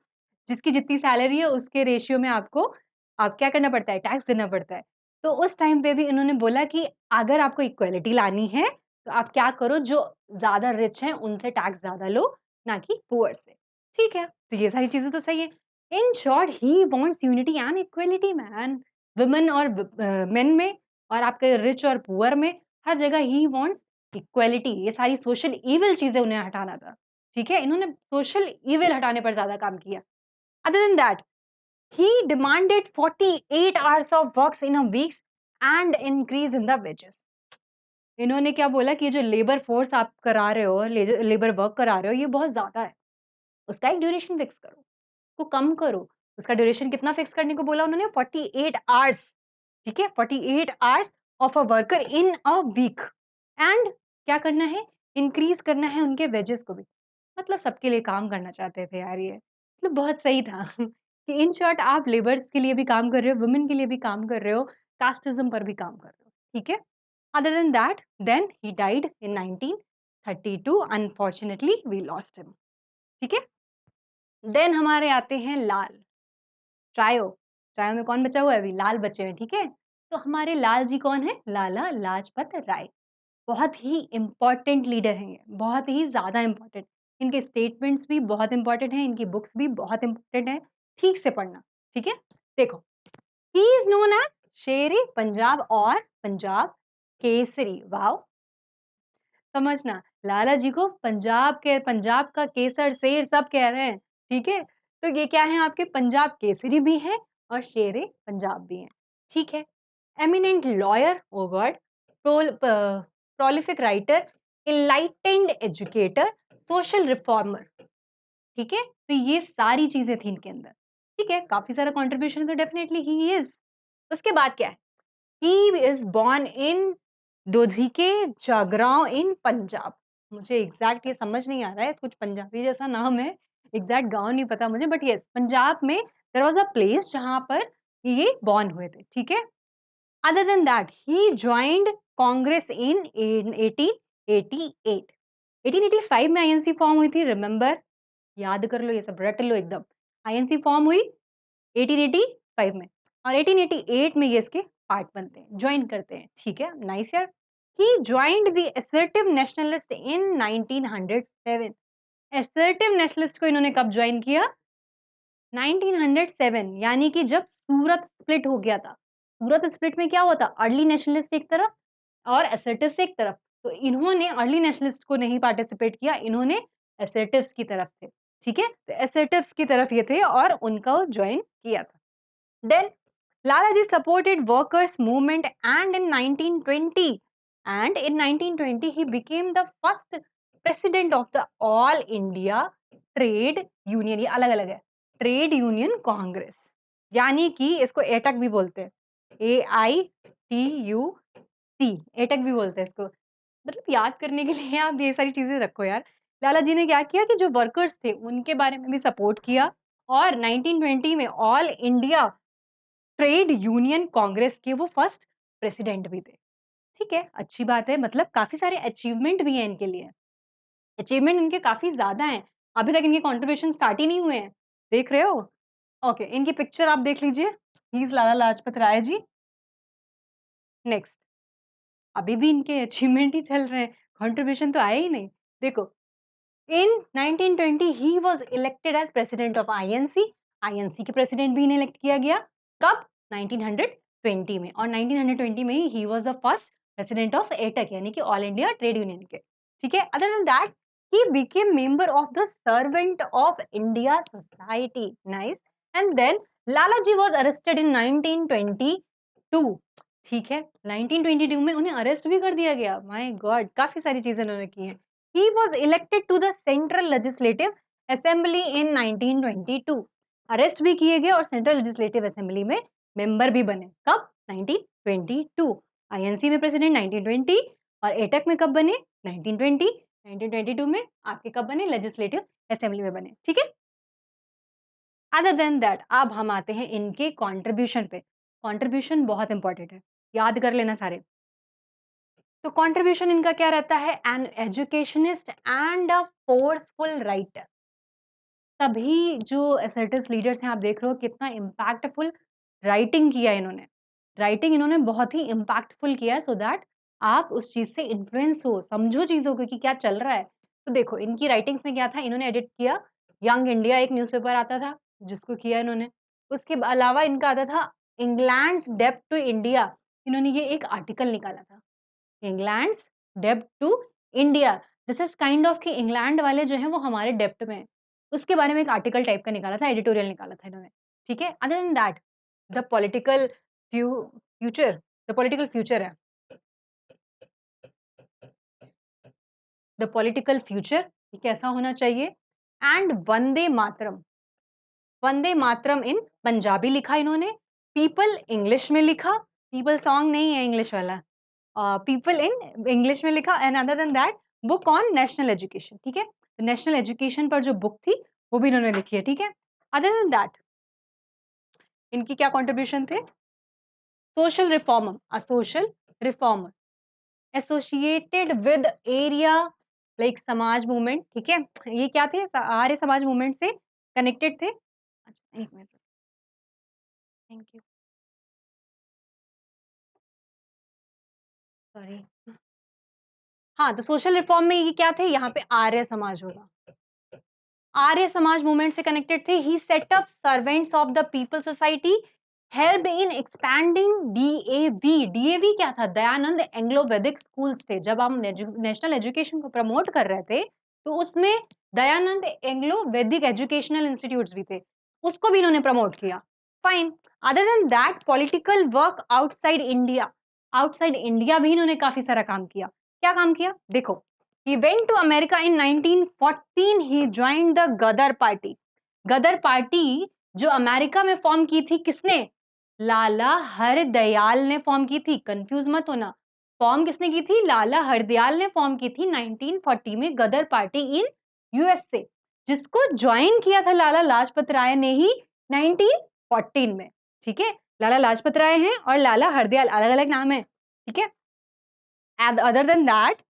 जिसकी जितनी सैलरी है उसके रेशियो में आपको आप क्या करना पड़ता है, टैक्स देना पड़ता है। तो उस टाइम पे भी इन्होंने बोला कि अगर आपको इक्वालिटी लानी है, तो आप क्या करो जो ज़्यादा रिच हैं उनसे टैक्स ज़्यादा लो, ना कि पुअर से। ठीक है, तो ये सारी चीज़ें तो सही है। In short he wants unity and equality man. Women और मेन में और आपके रिच और पुअर में हर जगह ही वांट्स इक्वालिटी। ये सारी सोशल ईविल चीज़ें उन्हें हटाना था। ठीक है? इन्होंने सोशल ईविल हटाने पर ज़्यादा काम किया। Other than that, he demanded 48 hours of works in a week and increase in the wages. इन्होंने क्या बोला कि ये जो लेबर फोर्स आप करा रहे हो, लेबर वर्क करा रहे हो, ये बहुत ज़्यादा है। उसका एक ड्यूरेशन फिक्स करो, उसको कम करो। उसका ड्यूरेशन कितना फिक्स करने को बोला उन्होंने? 48 आवर्स, ठीक है? 48 hours of a worker in a week and क्या करना है? इंक्रीज़ करना है उनके वेजेस को भी। मतलब सबके लिए काम करना चाहते थे यार ये। मतलब बहुत सही था कि इन शॉर्ट आप लेबर्स के लिए भी काम कर रहे हो, वुमेन के लिए भी काम कर रहे हो, कास्टिज़्म पर भी काम कर रहे हो, ठीक है? Other than that, then he died in 1932 unfortunately we lost him, ठीक है? देन हमारे आते हैं लाल, ट्रायो। ट्रायो में कौन बचा हुआ है अभी? लाल बचे हुए हैं, ठीक है? तो हमारे लाल जी कौन है? लाला लाजपत राय। बहुत ही इम्पोर्टेंट लीडर हैं ये, बहुत ही ज़्यादा इम्पोर्टेंट। इनके स्टेटमेंट्स भी बहुत इम्पोर्टेंट हैं, इनकी बुक्स भी बहुत इम्पोर्टेंट हैं, ठीक से पढ़ना, ठीक है? देखो, he is known as Sher-e Punjab और पंजाब केसरी, वॉव! समझना, लाला जी को पंजाब का केसर, शेर सब कह रहे हैं, ठीक है? तो ये क्या है आपके पंजाब केसरी भी हैं और शेर-ए पंजाब भी हैं, ठीक है? Eminent lawyer, oh God! Prolific writer, enlightened educator, social reformer, ठीक है? तो ये सारी चीज़ें थी इनके अंदर, ठीक है? काफ़ी सारा कंट्रीब्यूशन तो डेफिनिटली ही इज़। उसके बाद क्या है? ही इज़ बोर्न इन दोधीके जागराव इन पंजाब। मुझे एग्ज़ैक्ट ये समझ नहीं आ रहा है, कुछ पंजाबी जैसा नाम है, एग्ज़ैक्ट गाँव नहीं पता मुझे बट येस पंजाब में देयर वाज़ अ प्लेस जहाँ पर ये बोर्न हुए थे, ठीक है? Other than that he joined Congress in 1888। 1885 में आईएनसी फॉर्म हुई थी रिमेंबर, याद कर लो ये सब रट लो एकदम। आईएनसी फॉर्म हुई 1885 में और 1888 में ये इसके पार्ट बनते हैं, जॉइन करते हैं, ठीक है? नाइस यार। He joined the assertive nationalist in 1907। Assertive nationalist को इन्होंने कब जॉइन किया? 1907 यानी कि जब सूरत स्प्लिट हो गया था। सूरत स्प्लिट में क्या हुआ था? अर्ली नेशनलिस्ट एक तरफ और असर्टिव्स एक तरफ। तो इन्होंने अर्ली नेशनलिस्ट को नहीं पार्टिसिपेट किया, इन्होंने असर्टिव्स की तरफ थे, ठीक है? तो असर्टिव्स की तरफ ये थे और उनको जॉइन किया था। Then Lalaji supported workers' movement and in 1920 he became the first president of the All India Trade Union। ये अलग-अलग है। ट्रेड यूनियन कांग्रेस यानी कि इसको एटक भी बोलते हैं। AITUC एटक भी बोलते हैं इसको। मतलब याद करने के लिए आप ये सारी चीज़ें रखो यार। लाला जी ने क्या किया कि जो वर्कर्स थे उनके बारे में भी सपोर्ट किया और 1920 में all India trade union Congress के वो फर्स्ट प्रेसिडेंट भी थे। ठीक है, अच्छी बात है मतलब काफ़ी सारे अचीवमेंट भी हैं इनके लिए। अचीवमेंट इनके काफ़ी ज़्यादा हैं। अभी तक इनके कंट्रीब्यूशन स्टार्ट ही नहीं हुए हैं। देख रहे हो? ओके, इनकी पिक्चर आप देख लीजिए। He is Lala Lajpat Rai ji. Next, अभी भी इनके अचीवमेंट ही चल रहे हैं, कंट्रीब्यूशन तो आया ही नहीं। देखो, इन 1920 he was elected as president of INC. INC के प्रेसिडेंट भी इन्हें इलेक्ट किया गया। कब? 1920 में, और 1920 में he was the first president of AITUC, यानी कि ऑल इंडिया ट्रेड यूनियन के। ठीक है? Other than that he became member of the servant of India society. Nice. And then Lala ji was arrested in 1922। ठीक है? 1922 में उन्हें अरेस्ट भी कर दिया गया। My God! काफ़ी सारी चीज़ें इन्होंने की हैं। He was elected to the Central Legislative Assembly in 1922। Arrest भी किए गए और सेंट्रल लेजिस्लेटिव असेंबली में मेंबर भी बने। कब? 1922। आईएनसी में प्रेसिडेंट 1920, और एटक में कब बने? 1920। 1922 में आपके कब बने? लेजिस्लेटिव असेंबली में बने। ठीक है? अदर देन दैट अब हम आते हैं इनके कंट्रीब्यूशन पे। कंट्रीब्यूशन बहुत इंपॉर्टेंट है, याद कर लेना सारे। तो कंट्रीब्यूशन इनका क्या रहता है? An educationist and a forceful writer. तभी जो असर्टिव लीडर्स हैं, आप देख रहे हो कितना इम्पैक्टफुल राइटिंग किया इन्होंने। राइटिंग इन्होंने बहुत ही इम्पैक्टफुल किया है, सो दैट आप उस चीज़ से इन्फ्लुएंस हो, समझो चीज़ों को कि क्या चल रहा है। तो देखो इनकी राइटिंग्स में क्या था, इन्होंने एडिट किया यंग इंडिया, एक न्यूज़पेपर आता था जिसको किया इन्होंने। उसके अलावा इनका आता था इंग्लैंड्स डेब्ट टू इंडिया। इन्होंने ये एक आर्टिकल निकाला था। इंग्लैंड्स डेब्ट to India. This is kind of कि इंग्लैंड वाले जो हैं वो हमारे डेब्ट में हैं। उसके बारे में एक आर्टिकल टाइप का निकाला था, एडिटोरियल निकाला था इन्होंने। ठीक है? Other than that the political future, the political future है। द पॉलिटिकल फ्यूचर ये कैसा होना चाहिए? एंड वंदे मातरम। वंदे मातरम इन पंजाबी लिखा इन्होंने, पीपल इंग्लिश में लिखा, पीपल सॉन्ग नहीं है इंग्लिश वाला। पीपल इन इंग्लिश में लिखा, and other than that book on national education. ठीक है? नेशनल एजुकेशन पर जो बुक थी वो भी इन्होंने लिखी है। ठीक है? अदर देन दैट इनकी क्या कंट्रीब्यूशन थे? Social reformer, a social reformer associated with area like समाज मूवमेंट। ठीक है? ये क्या थे? आर्य समाज मूवमेंट से कनेक्टेड थे। अच्छा, 1 मिनट, थैंक यू, सॉरी। हाँ, तो सोशल रिफॉर्म में ये क्या थे? यहाँ पे आर्य समाज होगा। आर्य समाज मूवमेंट से कनेक्टेड थे। He set up servants of the people society, help in expanding DAV. DAV क्या था? दयानंद एंग्लो वैदिक स्कूल्स थे। जब हम नेशनल एजुकेशन को प्रमोट कर रहे थे, तो उसमें दयानंद एंग्लो वैदिक एजुकेशनल इंस्टीट्यूट्स भी थे। उसको भी इन्होंने प्रमोट किया। Fine. Other than that political work outside India. Outside India भी इन्होंने काफ़ी सारा काम किया। क्या काम किया? देखो, he went to America in 1914. He joined the Ghadar party. Ghadar party जो अमेरिका में फॉर्म की थी किसने? लाला हरदयाल ने फॉर्म की थी। कंफ्यूज मत होना। फॉर्म किसने की थी? लाला हरदयाल ने फॉर्म की थी 1940 में गदर पार्टी इन यूएसए, जिसको ज्वाइन किया था लाला लाजपत राय ने ही 1914 में। ठीक है? लाला लाजपत राय हैं और लाला हरदयाल अलग-अलग नाम है। ठीक है? Other than that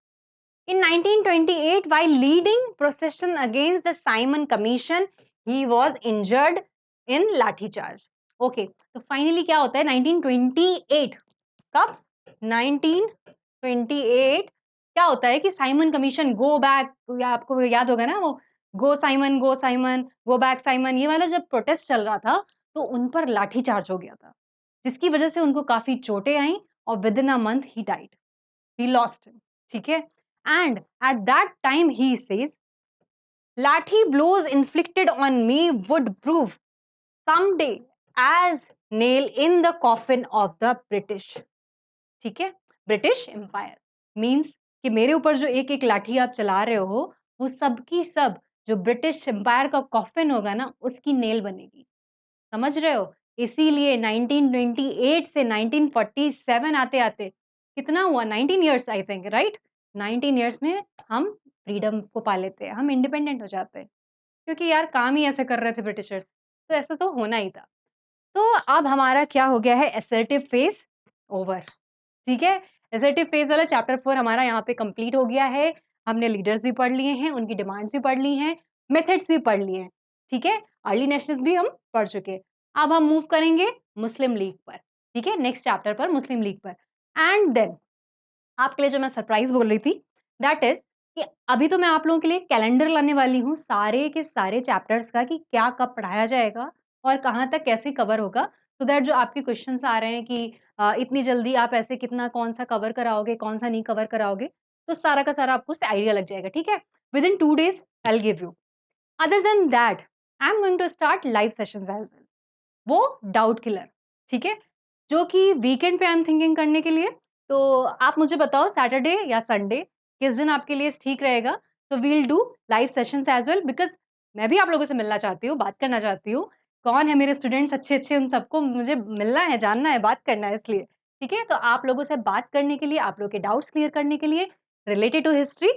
in 1928, while leading procession against the Simon Commission, he was injured in लाठी चार्ज। ओके, तो फाइनली क्या होता है 1928? कब? 1928 क्या होता है कि साइमन कमीशन गो बैक, या आपको याद होगा ना वो go Simon, go back Simon, ये वाला जब प्रोटेस्ट चल रहा था, तो उन पर लाठी चार्ज हो गया था, जिसकी वजह से उनको काफी चोटें आई और with in a month he died. he lost him। ठीक है? And at that time he says, lathi blows inflicted on me would prove someday as nail in the coffin of the British। ठीक है? ब्रिटिश एम्पायर मीन्स कि मेरे ऊपर जो एक-एक लाठी आप चला रहे हो, वो सब की सब जो ब्रिटिश एम्पायर का कॉफिन होगा ना, उसकी नेल बनेगी। समझ रहे हो? इसीलिए 1928 से 1947 आते-आते कितना हुआ? 19 years I think, right? 19 years में हम फ्रीडम को पा लेते हैं, हम इंडिपेंडेंट हो जाते हैं। क्योंकि यार काम ही ऐसे कर रहे थे ब्रिटिशर्स, तो ऐसा तो होना ही था। तो अब हमारा क्या हो गया है? Assertive phase over. ठीक है? असर्टिव फेज़ वाला चैप्टर 4 हमारा यहाँ पे कंप्लीट हो गया है। हमने लीडर्स भी पढ़ लिए हैं, उनकी डिमांड्स भी पढ़ ली हैं, मेथड्स भी पढ़ लिए हैं, ठीक है? अर्ली नेशनलिस्ट भी हम पढ़ चुके हैं। अब हम मूव करेंगे मुस्लिम लीग पर, ठीक है? नेक्स्ट चैप्टर पर मुस्लिम लीग पर एंड देन आपके लिए जो मैं सरप्राइज़ बोल रही थी, दैट इज़ कि अभी तो मैं आप लोगों के लिए कैलेंडर लाने वाली हूँ सारे के सारे चैप्टर्स का कि क्या कब पढ़ाया जाएगा और कहाँ तक कैसे कवर होगा, सो दैट जो आपके क्वेश्चन्स आ रहे हैं कि इतनी जल्दी आप ऐसे कितना कौन-सा कवर कराओगे, कौन-सा नहीं कवर कराओगे, तो सारा का सारा आपको उससे आइडिया लग जाएगा, ठीक है? Within 2 days I will give you. Other than that, I am going to start live sessions as well. वो डाउट किलर, ठीक है? जो कि वीकेंड पे आई एम थिंकिंग करने के लिए, तो आप मुझे बताओ सैटरडे या संडे किस दिन आपके लिए ठीक रहेगा? तो we will do live sessions as well because मैं भी आप लोगों से मिलना चाहती हूँ, बात करना चाहती हूँ। कौन है मेरे स्टूडेंट्स अच्छे-अच्छे उन सबको मुझे मिलना है, जानना है, बात करना है इसलिए, ठीक है? तो आप लोगों से बात करने के लिए, आप लोगों के डाउट्स क्लियर करने के लिए रिलेटेड टू हिस्ट्री,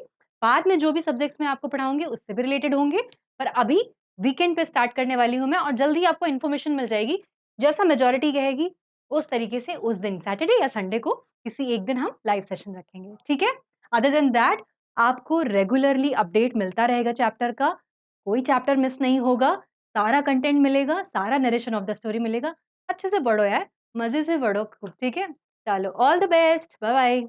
बाद में जो भी सब्जेक्ट्स मैं आपको पढ़ाऊँगी उससे भी रिलेटेड होंगे, पर अभी वीकेंड पे स्टार्ट करने वाली हूँ मैं और जल्द ही आपको इन्फॉर्मेशन मिल जाएगी। जैसा मेजॉरिटी कहेगी, उस तरीके से उस दिन सैटरडे या संडे को किसी एक दिन हम लाइव सेशन रखेंगे, ठीक है? अदर देन दैट आपको रेगुलरली अपडेट मिलता रहेगा चैप्टर का, कोई चैप्टर मिस नहीं होगा, सारा कंटेंट मिलेगा, सारा नरेशन ऑफ द स्टोरी मिलेगा। अच्छे से पढ़ो यार, मज़े से पढ़ो खूब, ठीक है? चलो all the best, bye bye.